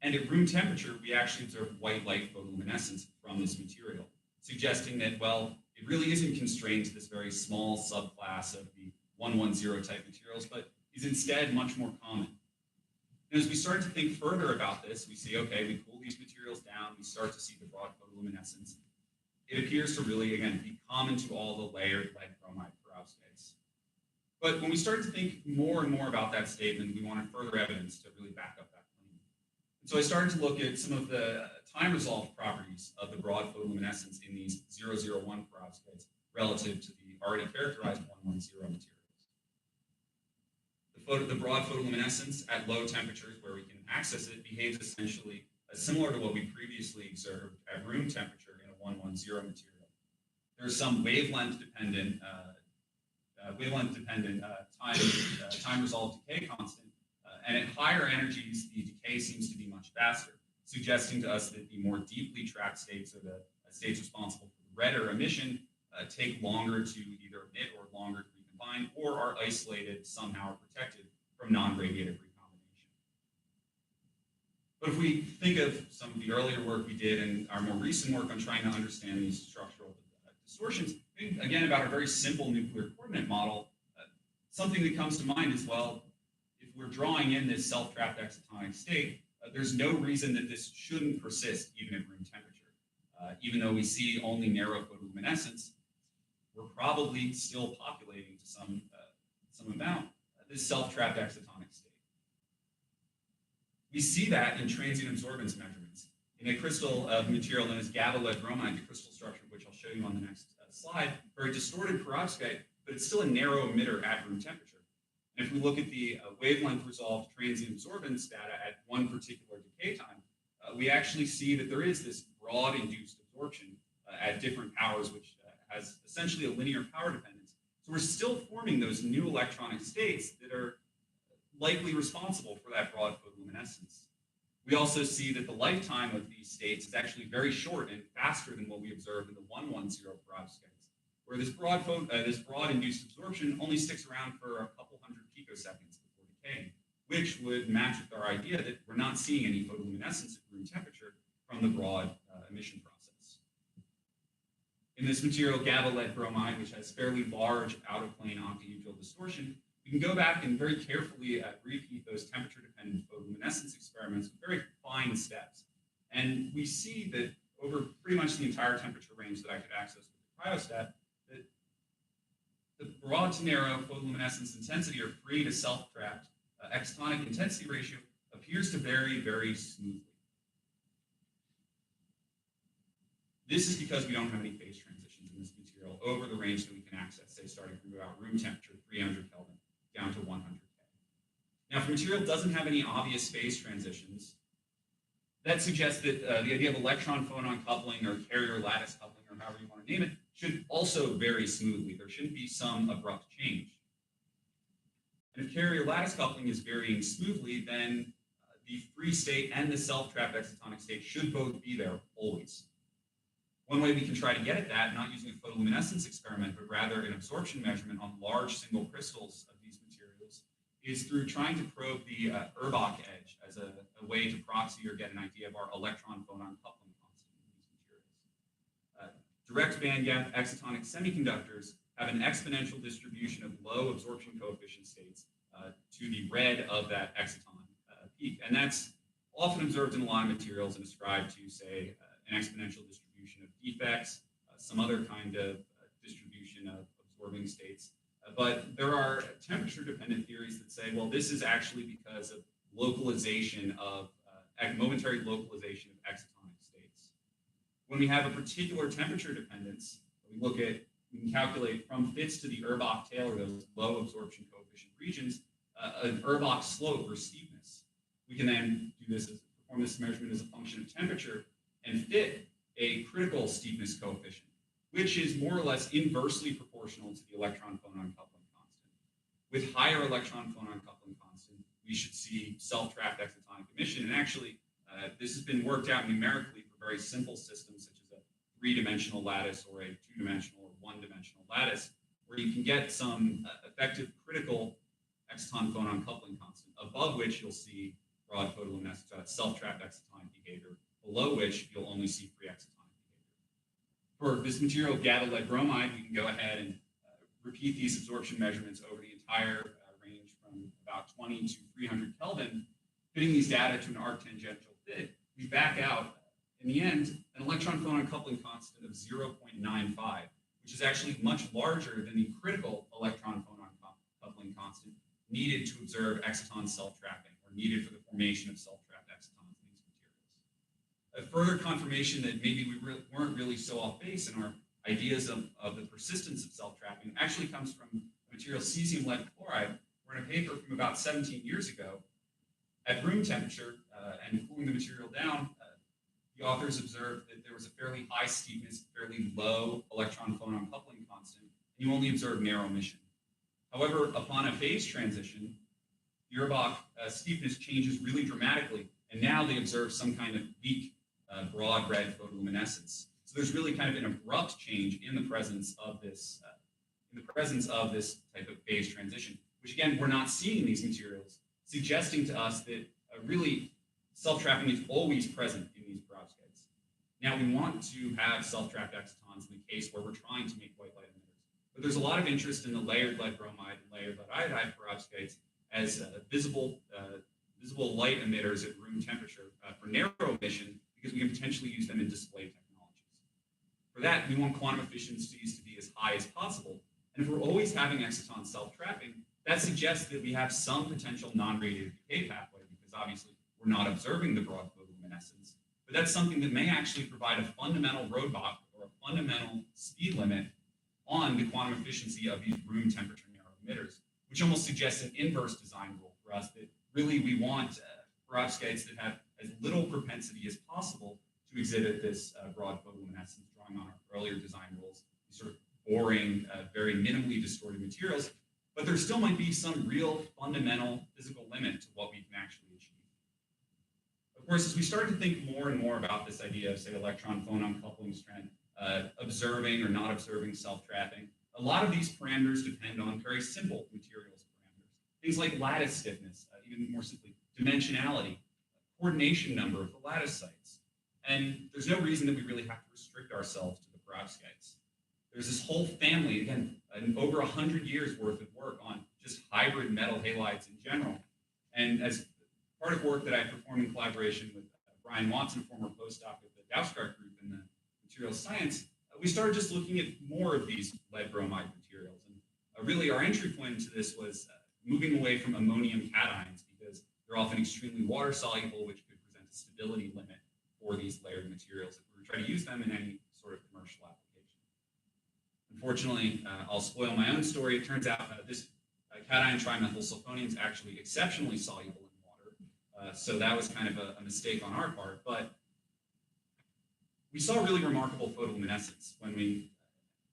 And at room temperature, we actually observe white light photoluminescence from this material, suggesting that, well, it really isn't constrained to this very small subclass of the 110 type materials, but is instead much more common. And as we start to think further about this, we see, okay, we cool these materials down, we start to see the broad photoluminescence. It appears to really, again, be common to all the layered lead bromide perovskites. But when we start to think more and more about that statement, we wanted further evidence to really back up that claim. And so I started to look at some of the time-resolved properties of the broad photoluminescence in these 001 perovskites relative to the already characterized 110 materials. The broad photoluminescence at low temperatures where we can access it behaves essentially similar to what we previously observed at room temperature in a 110 material. There's some wavelength-dependent time-resolved decay constant, and at higher energies, the decay seems to be much faster, suggesting to us that the more deeply trapped states, or the states responsible for the redder emission, take longer to either emit or longer to recombine, or are isolated somehow or protected from non-radiative recombination. But if we think of some of the earlier work we did and our more recent work on trying to understand these structural distortions, think again about our very simple nuclear coordinate model, something that comes to mind is, well, if we're drawing in this self-trapped excitonic state, there's no reason that this shouldn't persist even at room temperature. Even though we see only narrow photoluminescence, we're probably still populating to some amount this self-trapped excitonic state. We see that in transient absorbance measurements. In a crystal of material known as GABA lead bromide, the crystal structure, which I'll show you on the next slide, very distorted perovskite, but it's still a narrow emitter at room temperature. And if we look at the wavelength resolved transient absorbance data at one particular decay time, we actually see that there is this broad induced absorption at different powers, which has essentially a linear power dependence. So we're still forming those new electronic states that are likely responsible for that broad photoluminescence. We also see that the lifetime of these states is actually very short and faster than what we observe in the 110 perovskites, where this broad induced absorption only sticks around for a couple hundred picoseconds before decaying, which would match with our idea that we're not seeing any photoluminescence at room temperature from the broad emission process. In this material, GABA lead bromide, which has fairly large out-of-plane octahedral distortion, we can go back and very carefully repeat those temperature-dependent photoluminescence experiments with very fine steps. And we see that over pretty much the entire temperature range that I could access with the cryostat, that the broad to narrow photoluminescence intensity, or free to self-trapped excitonic intensity ratio, appears to vary very smoothly. This is because we don't have any phase transitions in this material over the range that we can access, say starting from about room temperature, 300 Kelvin, down to 100 K. Now, if a material doesn't have any obvious phase transitions, that suggests that the idea of electron-phonon coupling or carrier lattice coupling, or however you want to name it, should also vary smoothly. There shouldn't be some abrupt change. And if carrier lattice coupling is varying smoothly, then the free state and the self-trapped excitonic state should both be there always. One way we can try to get at that, not using a photoluminescence experiment, but rather an absorption measurement on large single crystals of these materials, is through trying to probe the Urbach edge as a way to proxy or get an idea of our electron-phonon coupling constant in these materials. Direct bandgap excitonic semiconductors have an exponential distribution of low absorption coefficient states to the red of that exciton peak. And that's often observed in a lot of materials and ascribed to, say, an exponential distribution of defects, some other kind of distribution of absorbing states. But there are temperature-dependent theories that say, well, this is actually because of localization of, momentary localization of excitonic states. When we have a particular temperature dependence, we can calculate from fits to the Urbach tail, or those low absorption coefficient regions, an Urbach slope or steepness. We can then perform this measurement as a function of temperature and fit a critical steepness coefficient, which is more or less inversely proportional to the electron-phonon coupling constant. With higher electron-phonon coupling constant, we should see self-trapped excitonic emission. And actually, this has been worked out numerically for very simple systems, such as a three-dimensional lattice or a two-dimensional or one-dimensional lattice, where you can get some effective critical exciton-phonon coupling constant, above which you'll see broad photoluminescence, self-trapped excitonic behavior, below which you'll only see free excitonic behavior. For this material, GABA lead bromide, we can go ahead and repeat these absorption measurements over the entire range from about 20 to 300 Kelvin, fitting these data to an arc tangential fit. We back out, in the end, an electron-phonon coupling constant of 0.95, which is actually much larger than the critical electron-phonon coupling constant needed to observe exciton self-trapping, or needed for the formation of self-trapped excitons in these materials. A further confirmation that maybe we weren't really so off base in our ideas of the persistence of self-trapping actually comes from the material cesium lead chloride, where in a paper from about 17 years ago, at room temperature and cooling the material down, the authors observed that there was a fairly high steepness, fairly low electron-phonon coupling constant, and you only observed narrow emission. However, upon a phase transition, Urbach steepness changes really dramatically, and now they observe some kind of weak, broad red photoluminescence. So there's really kind of an abrupt change in the presence of this type of phase transition, which again we're not seeing in these materials, suggesting to us that really self-trapping is always present in these perovskites. Now we want to have self-trapped excitons in the case where we're trying to make white light emitters, but there's a lot of interest in the layered lead bromide and layered lead iodide perovskites as visible light emitters at room temperature for narrow emission, because we can potentially use them in display technologies. For that, we want quantum efficiencies to be as high as possible. And if we're always having excitons self-trapping, that suggests that we have some potential non-radiative decay pathway, because obviously we're not observing the broad photoluminescence. But that's something that may actually provide a fundamental roadblock or a fundamental speed limit on the quantum efficiency of these room temperature narrow emitters, which almost suggests an inverse design rule for us, that really we want perovskites that have as little propensity as possible to exhibit this broad photoluminescence, drawing on our earlier design rules, these sort of boring, very minimally distorted materials, but there still might be some real fundamental physical limit to what we can actually achieve. Of course, as we start to think more and more about this idea of, say, electron-phonon coupling strength, observing or not observing self-trapping, a lot of these parameters depend on very simple materials parameters. Things like lattice stiffness, even more simply, dimensionality, coordination number of the lattice sites. And there's no reason that we really have to restrict ourselves to the perovskites. There's this whole family, again, over 100 years worth of work on just hybrid metal halides in general. And as part of work that I performed in collaboration with Brian Watson, former postdoc at the Dausgaard group in the materials science, we started just looking at more of these lead bromide materials. And really our entry point into this was moving away from ammonium cations, because they're often extremely water soluble, which could present a stability limit for these layered materials if we were trying to use them in any sort of commercial application. Unfortunately, I'll spoil my own story. It turns out this cation trimethylsulfonium is actually exceptionally soluble in water. So that was kind of a mistake on our part. But we saw really remarkable photoluminescence when we,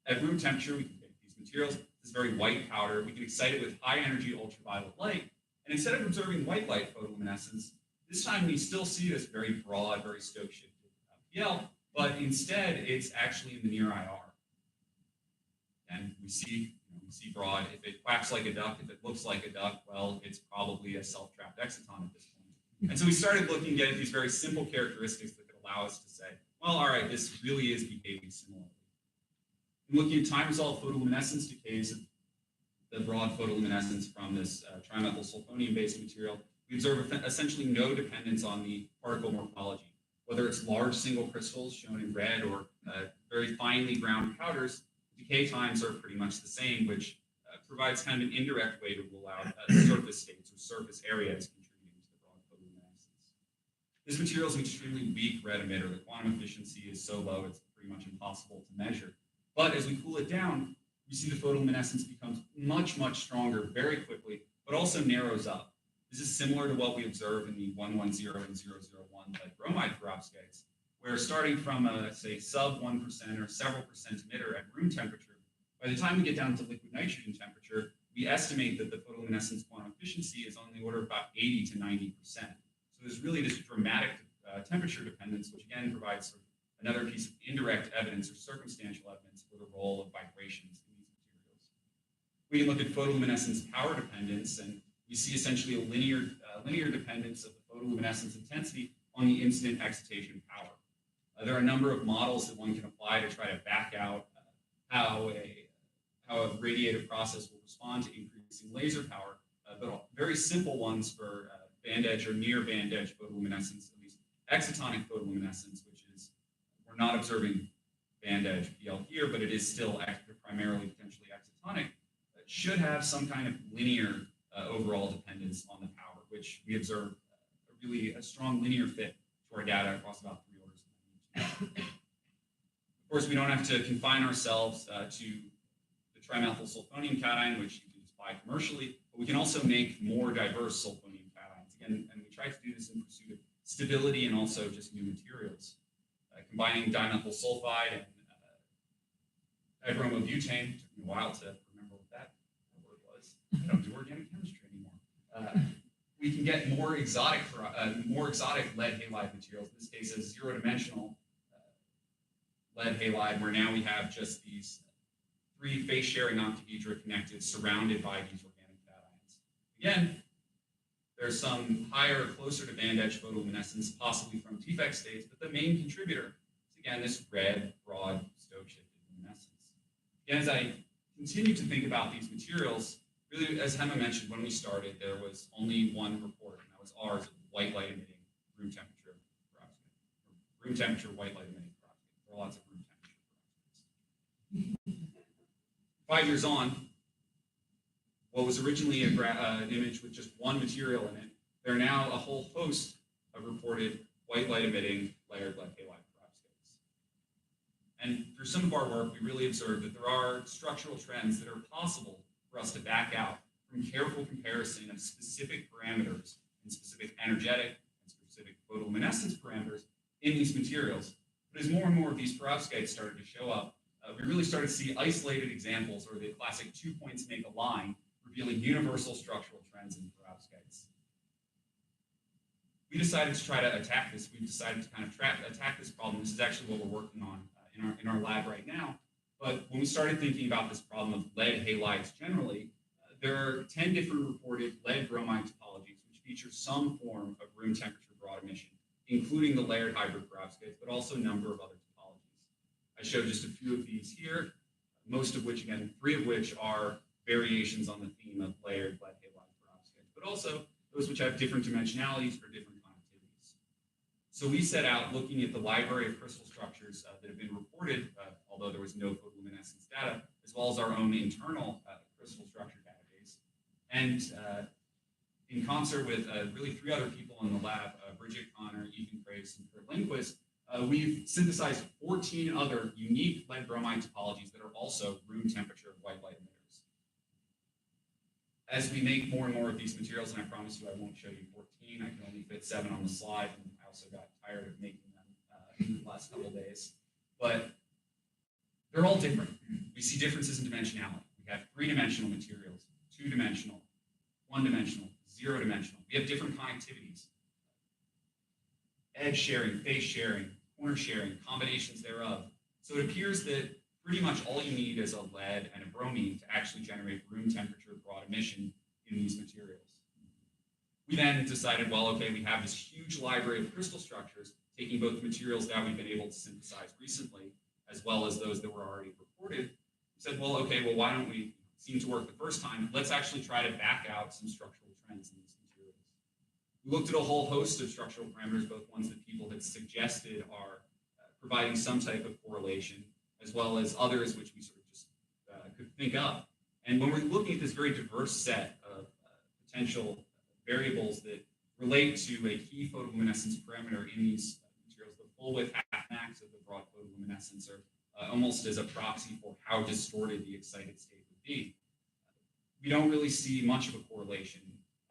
at room temperature, we can take these materials, this very white powder, we can excite it with high energy ultraviolet light. And instead of observing white light photoluminescence, this time we still see this very broad, very Stokes-shifted PL, but instead it's actually in the near IR. And we see broad. If it quacks like a duck, if it looks like a duck, well, it's probably a self-trapped exciton at this point. And so we started looking at these very simple characteristics that could allow us to say, well, all right, this really is behaving similarly. And looking at time-resolved photoluminescence decays of the broad photoluminescence from this trimethylsulfonium-based material, we observe essentially no dependence on the particle morphology. Whether it's large single crystals shown in red or very finely ground powders, decay times are pretty much the same, which provides kind of an indirect way to rule out surface states or surface areas contributing to the broad photoluminescence. This material is an extremely weak red emitter. The quantum efficiency is so low it's pretty much impossible to measure. But as we cool it down, we see the photoluminescence becomes much, much stronger very quickly, but also narrows up. This is similar to what we observe in the 110 and 001 lead bromide perovskites, where starting from a, say, sub 1% or several percent emitter at room temperature, by the time we get down to liquid nitrogen temperature, we estimate that the photoluminescence quantum efficiency is on the order of about 80 to 90%. So there's really this dramatic temperature dependence, which again provides sort of another piece of indirect evidence or circumstantial evidence for the role of vibrations in these materials. We can look at photoluminescence power dependence, and we see essentially a linear dependence of the photoluminescence intensity on the incident excitation power. There are a number of models that one can apply to try to back out how a radiative process will respond to increasing laser power, but very simple ones for band edge or near band edge photoluminescence, at least excitonic photoluminescence, which is, we're not observing band edge PL here, but it is still primarily potentially excitonic, should have some kind of linear overall dependence on the power, which we observe really a strong linear fit to our data across about 3 orders of magnitude. Of course, we don't have to confine ourselves to the trimethylsulfonium cation, which you can just buy commercially, but we can also make more diverse sulfonium cations. Again, and we try to do this in pursuit of stability and also just new materials. Combining dimethyl sulfide and dibromobutane, took me a while to remember what that word was. I don't do organic chemistry anymore. We can get more exotic lead halide materials. In this case, a zero-dimensional lead halide, where now we have just these 3 face-sharing octahedra connected, surrounded by these organic cations. Again, there's some higher, closer to band-edge photoluminescence, possibly from T-FEC states, but the main contributor is, again, this red, broad, stoke-shifted luminescence. Again, as I continue to think about these materials, really, as Hema mentioned, when we started, there was only one report, and that was ours, of white light emitting room temperature perovskite. Room temperature white light emitting perovskite. There are lots of room temperature perovskites. 5 years on, what was originally an image with just one material in it, there are now a whole host of reported white light emitting layered lead halide perovskites. And through some of our work, we really observed that there are structural trends that are possible for us to back out from careful comparison of specific parameters and specific energetic and specific photoluminescence parameters in these materials. But as more and more of these perovskites started to show up, we really started to see isolated examples, or the classic 2 points make a line, revealing universal structural trends in perovskites. We decided to try to attack this. We decided to kind of attack this problem. This is actually what we're working on in our lab right now. But when we started thinking about this problem of lead halides generally, there are 10 different reported lead bromide topologies which feature some form of room temperature broad emission, including the layered hybrid perovskites, but also a number of other topologies. I showed just a few of these here, most of which, again, 3 of which are variations on the theme of layered lead halide perovskites, but also those which have different dimensionalities or different connectivities. So we set out looking at the library of crystal structures that have been reported, although there was no photoluminescence data, as well as our own internal crystal structure database. And in concert with really 3 other people in the lab, Bridget Connor, Ethan Craves, and Kurt Lindquist, we've synthesized 14 other unique lead bromide topologies that are also room temperature white light emitters. As we make more and more of these materials, and I promise you I won't show you 14, I can only fit 7 on the slide, and I also got tired of making them in the last couple of days. But they're all different. We see differences in dimensionality. We have 3-dimensional materials, 2-dimensional, 1-dimensional, 0-dimensional. We have different connectivities. Edge sharing, face sharing, corner sharing, combinations thereof. So it appears that pretty much all you need is a lead and a bromine to actually generate room temperature broad emission in these materials. We then decided, well, okay, we have this huge library of crystal structures, taking both the materials that we've been able to synthesize recently, as well as those that were already reported. We said, well, okay, well, why don't we, seem to work the first time, let's actually try to back out some structural trends in these materials. We looked at a whole host of structural parameters, both ones that people had suggested are providing some type of correlation, as well as others which we sort of just could think up. And when we're looking at this very diverse set of potential variables that relate to a key photoluminescence parameter in these materials, the full width half max of the broad photoluminescence are almost as a proxy for how distorted the excited state would be. We don't really see much of a correlation.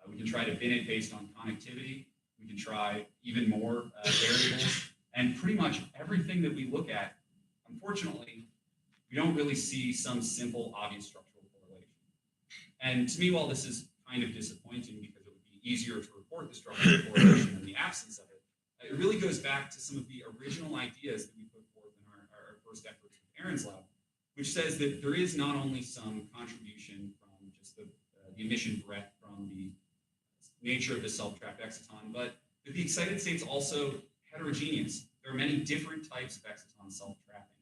We can try to bin it based on connectivity. We can try even more variables. And pretty much everything that we look at, unfortunately, we don't really see some simple, obvious structural correlation. And to me, while this is kind of disappointing because it would be easier to report the structural correlation in the absence of it, it really goes back to some of the original ideas that we put forth in our first efforts with Aaron's lab, which says that there is not only some contribution from just the emission breadth from the nature of the self-trapped exciton, but that the excited state's also heterogeneous. There are many different types of exciton self-trapping,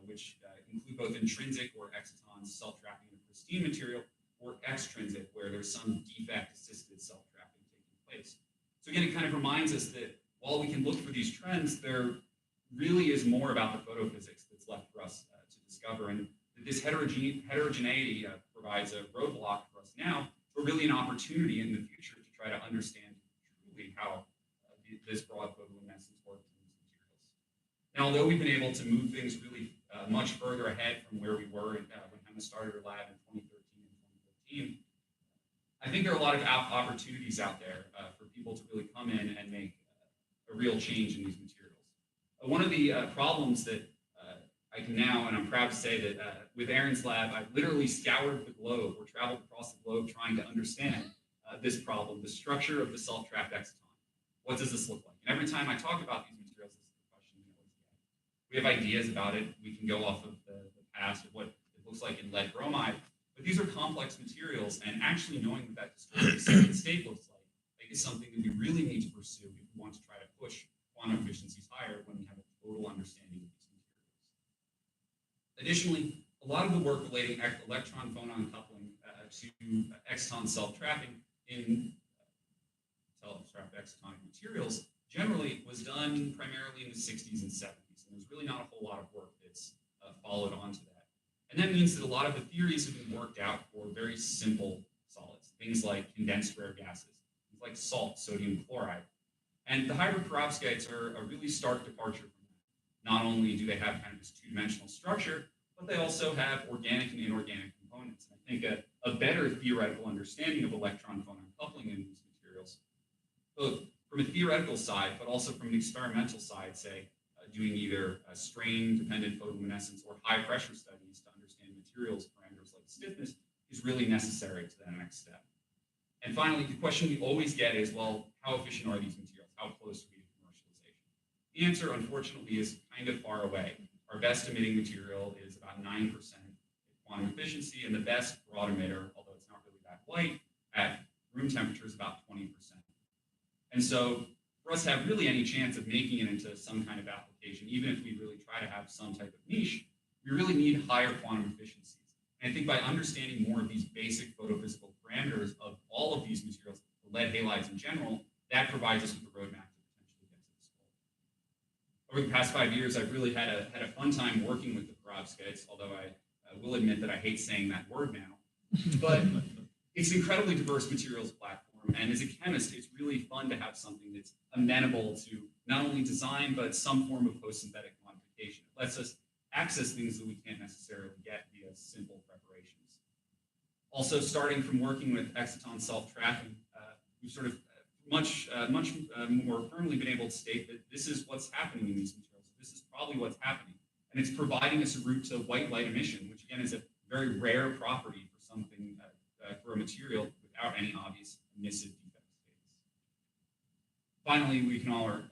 which include both intrinsic or exciton self-trapping in a pristine material, or extrinsic, where there's some defect-assisted self-trapping taking place. So again, it kind of reminds us that while we can look for these trends, there really is more about the photophysics that's left for us to discover, and that this heterogeneity provides a roadblock for us now, but really an opportunity in the future to try to understand truly how this broad photoluminescence works in these materials. Now, although we've been able to move things really much further ahead from where we were when Hema started her lab in 2013 and 2014, I think there are a lot of opportunities out there for people to really come in and make a real change in these materials. One of the problems that I can now, and I'm proud to say that with Aaron's lab, I've literally scoured the globe or traveled across the globe trying to understand this problem, the structure of the self-trapped exciton. What does this look like? And every time I talk about these materials, this is the question we always get. We have ideas about it. We can go off of the past of what it looks like in lead bromide, but these are complex materials, and actually knowing what that distorted state looks like is something that we really need to pursue if we want to try to push quantum efficiencies higher when we have a total understanding of these materials. Additionally, a lot of the work relating electron-phonon coupling to exciton self-trapping in self-trapped excitonic materials generally was done primarily in the 60s and 70s, and there's really not a whole lot of work that's followed onto that. And that means that a lot of the theories have been worked out for very simple solids, things like condensed rare gases, things like salt, sodium chloride. And the hybrid perovskites are a really stark departure from that. Not only do they have kind of this two-dimensional structure, but they also have organic and inorganic components. And I think a better theoretical understanding of electron-phonon coupling in these materials, both from a theoretical side, but also from an experimental side, say, doing either strain-dependent photoluminescence or high-pressure studies to understand materials parameters like stiffness, is really necessary to that next step. And finally, the question we always get is, well, how efficient are these materials? How close are we to commercialization? The answer, unfortunately, is kind of far away. Our best emitting material is about 9% quantum efficiency, and the best broad emitter, although it's not really that light, at room temperature is about 20%. And so for us to have really any chance of making it into some kind of application, even if we really try to have some type of niche, we really need higher quantum efficiencies. And I think by understanding more of these basic photophysical parameters of all of these materials, the lead halides in general, that provides us with a roadmap to potentially get to this goal. Over the past 5 years, I've really had a fun time working with the perovskites, although I will admit that I hate saying that word now. But it's an incredibly diverse materials platform, and as a chemist, it's really fun to have something that's amenable to not only design, but some form of post-synthetic modification. It lets us access things that we can't necessarily get via simple preparations. Also, starting from working with exciton self-trapping, we've sort of much more firmly been able to state that this is what's happening in these materials. This is probably what's happening. And it's providing us a route to white light emission, which again is a very rare property for something, for a material without any obvious emissive defect states. Finally,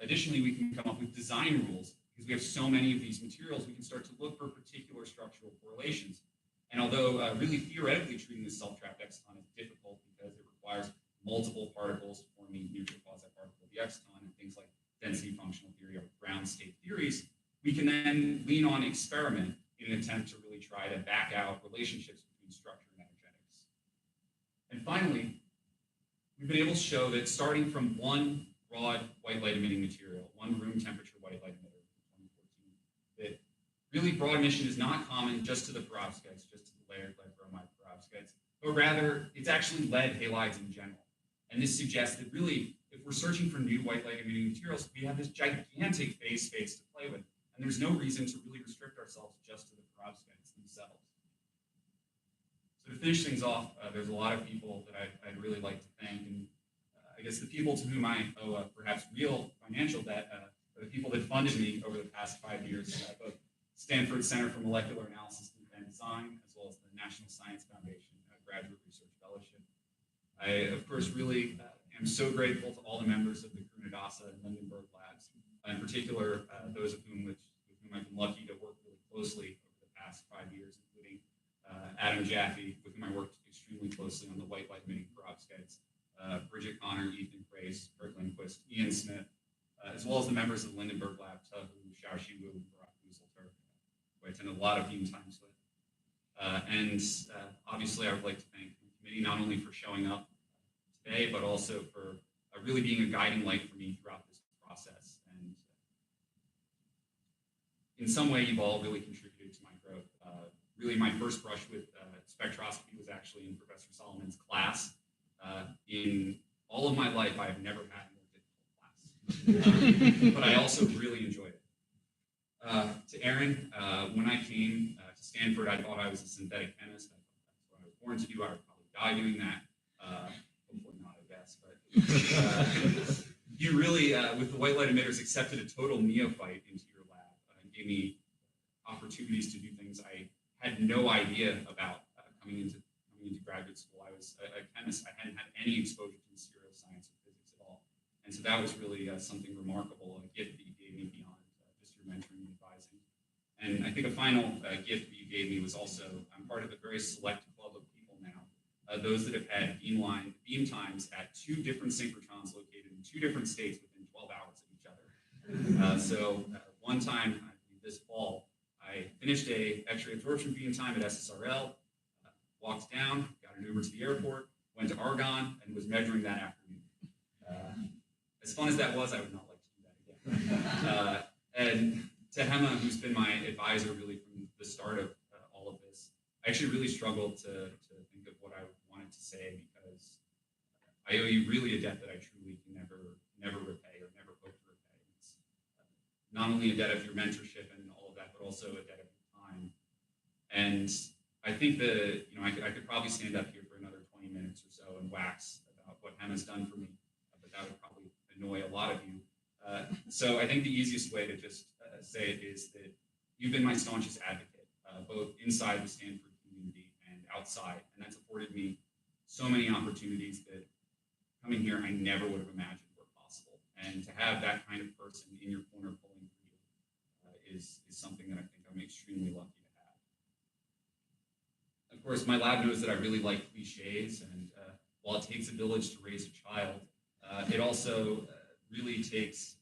additionally, we can come up with design rules. Because we have so many of these materials, we can start to look for particular structural correlations. And although really theoretically treating this self-trapped exciton is difficult because it requires multiple particles forming neutral quasi-particle of the exciton and things like density functional theory or ground state theories, we can then lean on experiment in an attempt to really try to back out relationships between structure and energetics. And finally, we've been able to show that starting from one broad white light emitting material, one room temperature white light emitter in 2014, that really broad emission is not common just to the perovskites, just to the layered lead bromide perovskites, but rather it's actually lead halides in general. And this suggests that really, if we're searching for new white light emitting materials, we have this gigantic phase space to play with. And there's no reason to really restrict ourselves just to the perovskites themselves. So to finish things off, there's a lot of people that I'd really like to thank. And I guess the people to whom I owe perhaps real financial debt are the people that funded me over the past 5 years, both Stanford Center for Molecular Analysis and Design, as well as the National Science Foundation Graduate Research Fellowship. I, of course, really am so grateful to all the members of the Grunadasa and Lindenberg labs, in particular, those of whom with whom I've been lucky to work really closely over the past 5 years, including Adam Jaffe, with whom I worked extremely closely on the white light emitting perovskites, Bridget Connor, Ethan Grace, Kurt Lindquist, Ian Smith, as well as the members of the Lindenberg lab, Tahu, Xiaoxi Wu, and Barack Muselter, who I attended a lot of Beam times with. And obviously, I would like to thank the committee not only for showing up today, but also for really being a guiding light for me throughout this process. And in some way, you've all really contributed to my growth. Really, my first brush with spectroscopy was actually in Professor Solomon's class. In all of my life, I have never had a more difficult class, but I also really enjoyed it. To Aaron, when I came to Stanford, I thought I was a synthetic chemist. I thought that's what I was born to do. I would probably die doing that. Hopefully not, I guess. But you really, with the white light emitters, accepted a total neophyte into your lab and gave me opportunities to do things I had no idea about coming into graduate school. I was a chemist. I hadn't had any exposure to material science or physics at all. And so that was really something remarkable, a gift that you gave me beyond just your mentoring and advising. And I think a final gift that you gave me was also, I'm part of a very select club of people now, those that have had beam times at 2 different synchrotrons located in 2 different states within 12 hours of each other. So one time, this fall, I finished a X-ray absorption beam time at SSRL, walked down, got an Uber to the airport, went to Argonne, and was measuring that afternoon. As fun as that was, I would not like to do that again. And to Hema, who's been my advisor really from the start of all of this, I actually really struggled to think of what I wanted to say because I owe you really a debt that I truly can never repay or never hope to repay. It's not only a debt of your mentorship and all of that, but also a debt of your time. And I think I could probably stand up here for another 20 minutes or so and wax about what Hema's done for me, but that would probably annoy a lot of you. So I think the easiest way to just say it is that you've been my staunchest advocate, both inside the Stanford community and outside, and that's afforded me so many opportunities that coming here I never would have imagined were possible. And to have that kind of person in your corner pulling for you is something that I think I'm extremely lucky to have. Of course, my lab knows that I really like cliches, and while it takes a village to raise a child, it also really takes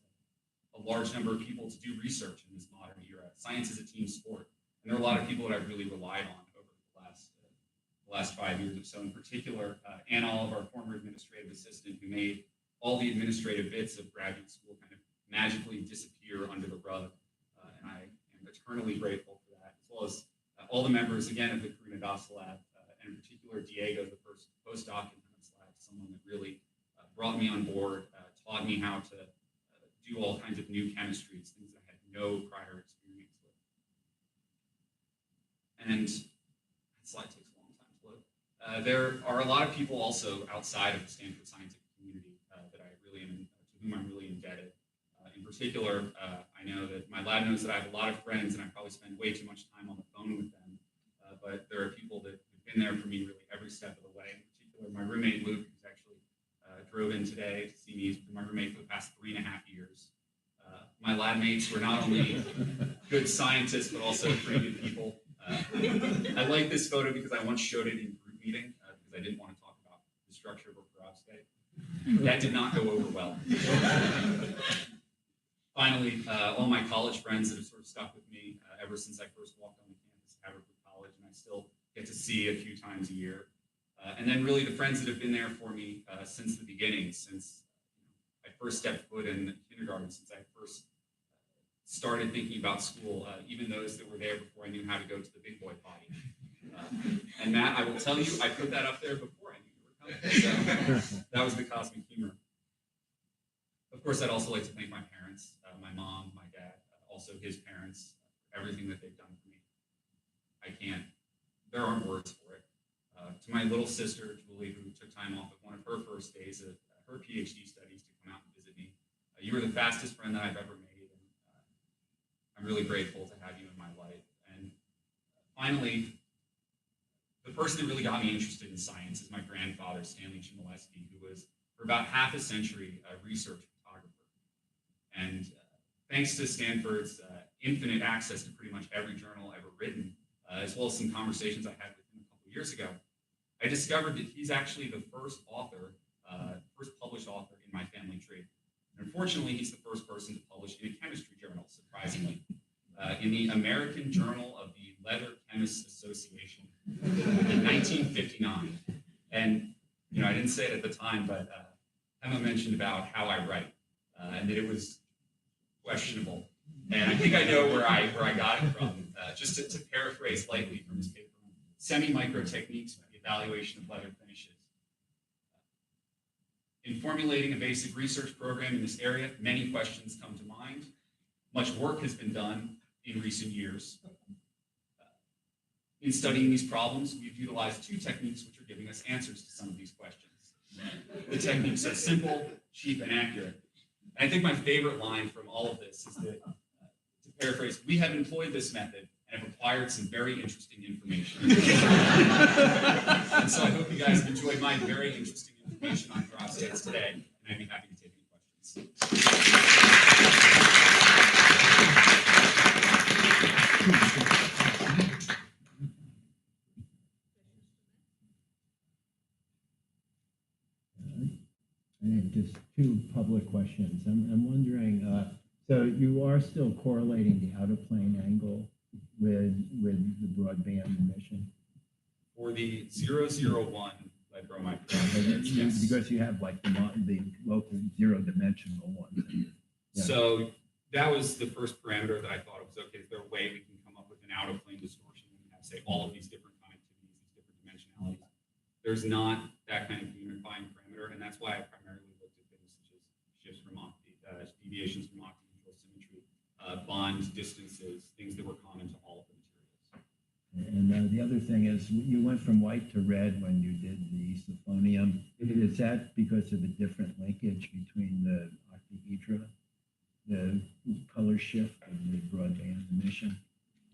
a large number of people to do research in this modern era. Science is a team sport, and there are a lot of people that I've really relied on over the last 5 years or so. In particular, Ann Olive, our former administrative assistant, who made all the administrative bits of graduate school kind of magically disappear under the rug, and I am eternally grateful for that, as well as all the members, again, of the Karina Das lab, and in particular Diego, the first postdoc in Hema's lab, someone that really brought me on board, taught me how to do all kinds of new chemistries, things I had no prior experience with. And that slide takes a long time to load. There are a lot of people also outside of the Stanford scientific community that I really am, to whom I'm really indebted. In particular, I know that my lab knows that I have a lot of friends, and I probably spend way too much time on the phone with them. But there are people that have been there for me really every step of the way. In particular, my roommate Luke, who's actually drove in today to see me. He's been my roommate for the past 3.5 years. My lab mates were not only good scientists, but also pretty good people. I like this photo because I once showed it in group meeting because I didn't want to talk about the structure of a perovskite. That did not go over well. Finally, all my college friends that have sort of stuck with me ever since I first walked on the campus of Haverford College, and I still get to see a few times a year. And then really the friends that have been there for me since the beginning, since I first stepped foot in kindergarten, since I first started thinking about school, even those that were there before I knew how to go to the big boy potty. And Matt, I will tell you, I put that up there before I knew you were coming. So that was the cosmic humor. Of course, I'd also like to thank my parents, my mom, my dad, also his parents, for everything that they've done for me. There aren't words for it. To my little sister, Julie, who took time off of one of her first days of her PhD studies to come out and visit me. You were the fastest friend that I've ever made, and I'm really grateful to have you in my life. And finally, the person that really got me interested in science is my grandfather, Stanley Chmielewski, who was, for about half a century, a research photographer. And thanks to Stanford's infinite access to pretty much every journal ever written, as well as some conversations I had with him a couple years ago, I discovered that he's actually the first author, first published author in my family tree. And unfortunately, he's the first person to publish in a chemistry journal, surprisingly, in the American Journal of the Leather Chemists Association in 1959. And I didn't say it at the time, but Emma mentioned about how I write, and that it was questionable. And I think I know where I got it from. Just to paraphrase lightly from his paper, semi-micro techniques for the evaluation of leather finishes. In formulating a basic research program in this area, many questions come to mind. Much work has been done in recent years. In studying these problems, we've utilized 2 techniques which are giving us answers to some of these questions. The technique, so simple, cheap, and accurate. And I think my favorite line from all of this is that, to paraphrase, we have employed this method and have acquired some very interesting information. And so I hope you guys have enjoyed my very interesting information on perovskites today, and I'd be happy to take any questions. I have just two public questions. I'm wondering, so you are still correlating the outer plane angle with the broadband emission? For the 001 lead bromide perovskites, yes. Because you have like the local zero-dimensional ones. Yeah. So that was the first parameter that I thought it was okay. Is there a way we can come up with an out of plane distortion when we have, say, all of these different connectivities, these different dimensionalities? There's not that kind of unifying parameter, and that's why I primarily looked at things such as shifts from deviations from octaneutral symmetry, bond distances, things that were common to all of the materials. And the other thing is, you went from white to red when you did the sulfonium. Is that because of a different linkage between the octahedra, the color shift, and the broadband emission?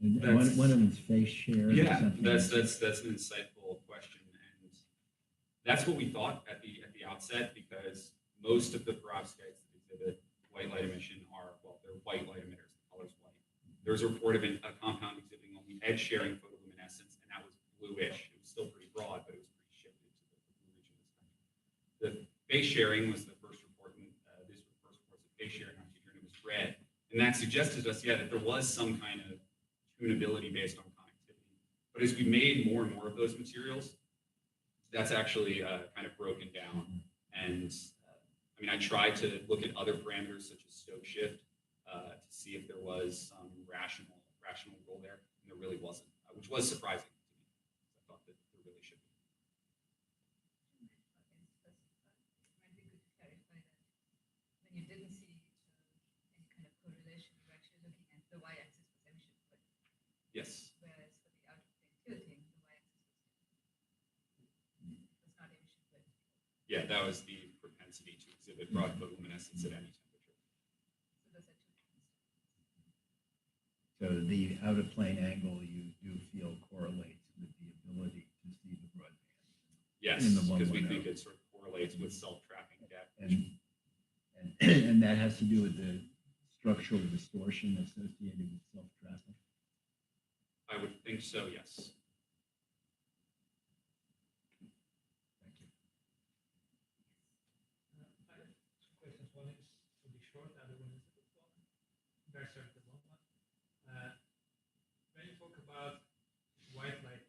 One of them is phase share. Yeah, that's an insightful question, and that's what we thought at the outset, because most of the perovskites that exhibit white light emission they're white light emitters. The color's white. There's a report of a compound exhibiting only edge sharing photoluminescence, and that was bluish. It was still pretty broad, but it was pretty shifted to the blue region of the spectrum. The phase sharing was the first report, and these were the first reports of phase sharing on T-turn. It was red, and that suggested to us, that there was some kind of tunability based on connectivity. But as we made more and more of those materials, that's actually kind of broken down. And I tried to look at other parameters such as Stokes shift to see if there was some rational role there, and there really wasn't, which was surprising to me. I thought that there really should be. Might be good to clarify that when you didn't see any kind of correlation, you were actually looking at the y-axis was emission point. Yes. Whereas for the out of plane tilting, the y-axis was not emission point. Yeah, that was the propensity to exhibit broad photoluminescence at any temperature. So those are two different. So the outer plane angle you do feel correlates with the ability to see the broadband. Yes, In the because we 110. think it sort of correlates with self-tracking depth. And that has to do with the structural distortion associated with self-tracking. I would think so, yes. Thank you. I have two questions. One is to be short, the other one is a bit long. Very sorry, the long one. When you talk about white light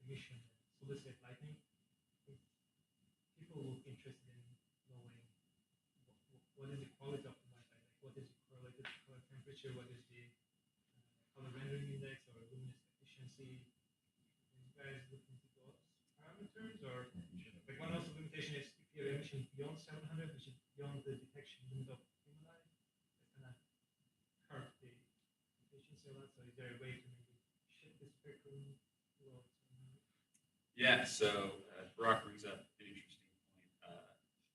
emission, solid-state lighting, people will be interested in knowing what is the quality of the white light, like what is the correlated color temperature, what is the color rendering index or luminous efficiency. You guys look into those parameters, or like one also limitation is if your emission is beyond 700, which is beyond the detection limit of stimuli, that kind of hurt the efficiency of that. So is there a way to maybe shift the spectrum below 700? Yeah, so Brock brings up an interesting point.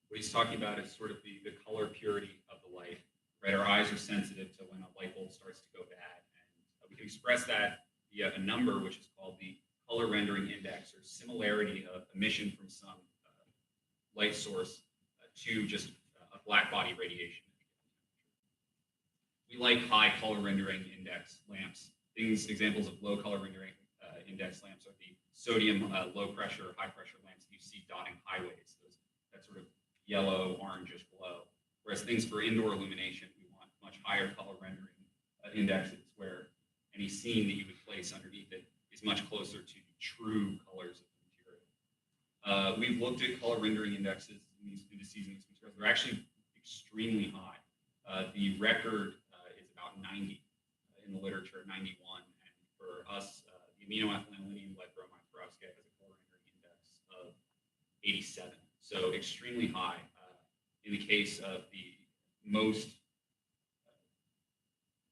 What he's talking about is sort of the color purity of the light, right? Our eyes are sensitive to when a light bulb starts to go bad, and we can express that via a number which is called the color rendering index, or similarity of emission from some light source to just a black body radiation. We like high color rendering index lamps. Examples of low color rendering index lamps are the sodium low pressure, high pressure lamps that you see dotting highways. That sort of yellow, orangish glow. Whereas things for indoor illumination, we want much higher color rendering indexes, where any scene that you would place underneath it is much closer to the true colors of the material. We've looked at color rendering indexes in these indices in these materials. They're actually extremely high. The record is about 90 in the literature, 91. And for us, the aminoethylene lead bromide perovskite has a color rendering index of 87. So extremely high. In the case of the most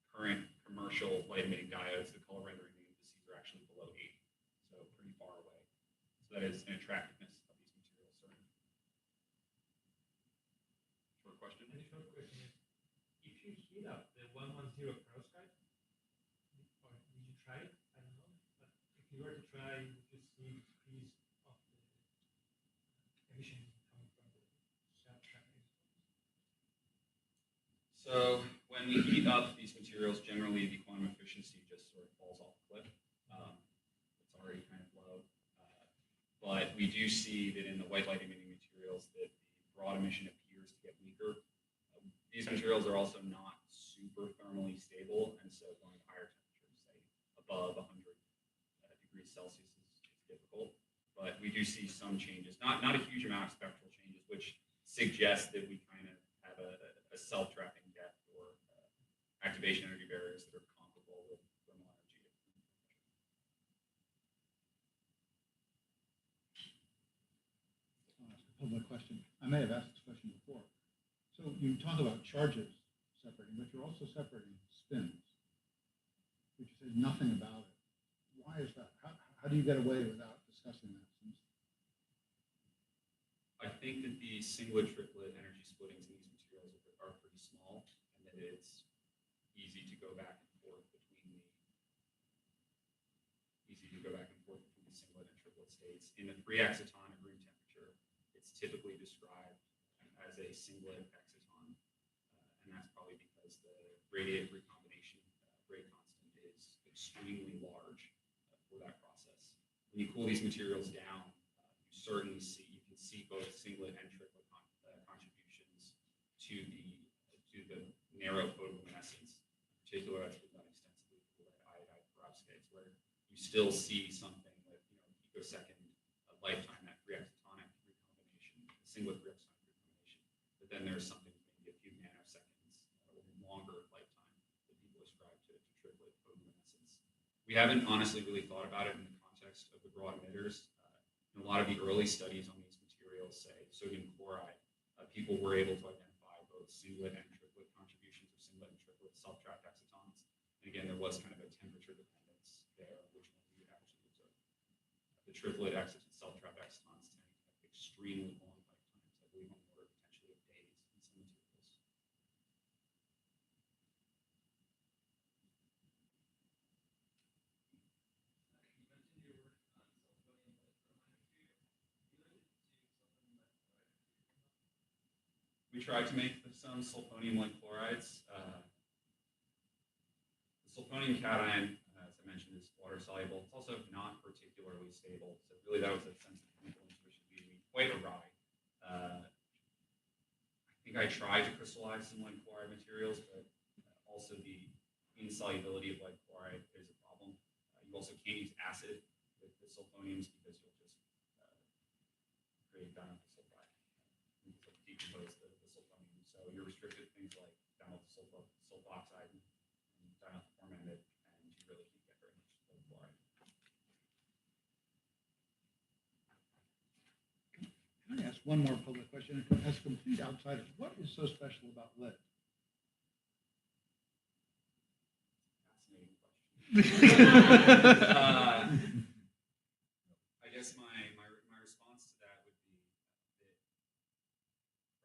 current commercial light emitting diodes, the color rendering indices are actually below 80, so pretty far away. So that is an attractiveness of these materials, certainly. heat up the 110 perovskite? Or did you try it? I don't know. But if you were to try, you would just see decrease of the emission coming from the self-tracking. So when we heat up these materials, generally the quantum efficiency just sort of falls off the cliff. It's already kind of low. But we do see that in the white light emitting materials that the broad emission appears to get weaker. These materials are also not super thermally stable, and so going to higher temperatures, say above 100 degrees Celsius, is difficult. But we do see some changes, not a huge amount of spectral changes, which suggests that we kind of have a self-trapping depth or activation energy barriers that are comparable with thermal energy. I'll ask a public question. I may have asked this question before. So you talk about charges separating, but you're also separating spins, which says nothing about it. Why is that? How do you get away without discussing that? I think that the singlet triplet energy splittings in these materials are pretty small, and that it's easy to go back and forth between the singlet and triplet states. In the free exciton at room temperature, it's typically described as a singlet exciton, and that's probably because the radiative recombination rate constant is extremely large for that process. When you cool these materials down, you certainly see both singlet and triplet contributions to the narrow photoluminescence. In particular, that's been done extensively for lead iodide perovskites, where you still see something with picosecond lifetime, that free excitonic recombination, singlet free excitonic recombination. But then there's something maybe a few nanoseconds or longer lifetime that people ascribe to triplet photoluminescence. We haven't honestly really thought about it in the context of the broad emitters. In a lot of the early studies on these materials, say sodium chloride, people were able to identify both singlet and triplet contributions of singlet and triplet self-trapped excitons. And again, there was kind of a temperature dependence there, which one we would actually observe. The triplet self-trapped excitons tend to have extremely long lifetimes, I believe on the order potentially of days in some materials. We tried to make some sulfonium-like chlorides. The sulfonium cation, as I mentioned, is water-soluble. It's also not particularly stable. So really that was a sense of chemical intuition leading me quite awry. I think I tried to crystallize some lead chloride materials, but also the insolubility of lead chloride is a problem. You also can't use acid with the sulfoniums because you'll just create dimethyl sulfide. Decompose the sulfonium. So you're restricted to things like dimethyl sulfoxide and dimethyl formamide, and you really can't get very much lead chloride. Can I ask one more public question? As a complete outsider, what is so special about lead? Fascinating question. I guess my response to that would be that from,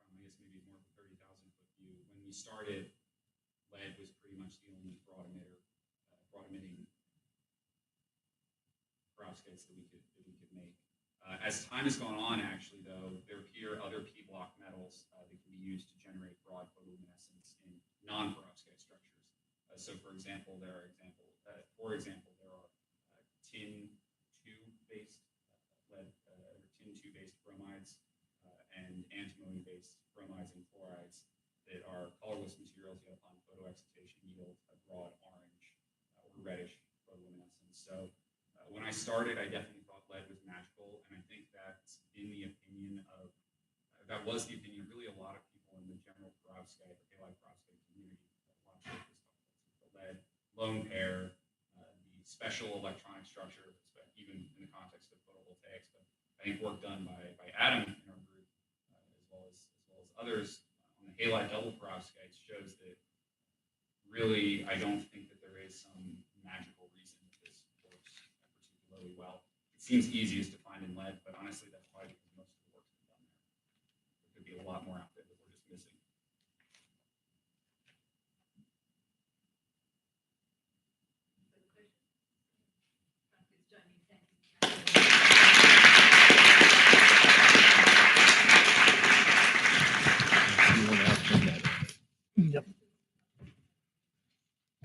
I guess, maybe more than 30,000 foot view, when we started, lead was pretty much the only broad emitting perovskites that we could make. As time has gone on, actually, though, there appear other P-block metals that can be used to generate broad photoluminescence in non-perovskite structures. So, for example, there are tin 2-based lead or tin 2-based bromides and antimony-based bromides and chlorides that are colorless materials yet upon photoexcitation yield a broad orange or reddish photoluminescence. So when I started, I definitely thought lead was magical, and I think that's that was the opinion of really a lot of people in the general perovskite or halide perovskite community. A lot of the lead lone pair, the special electronic structure, even in the context of photovoltaics. But I think work done by Adam in our group, as well as others on the halide double perovskites, shows that really I don't think that there is some magical reason that this works particularly well. It seems easiest to find in lead, but honestly, that's probably because most of the work's been done there. There could be a lot more out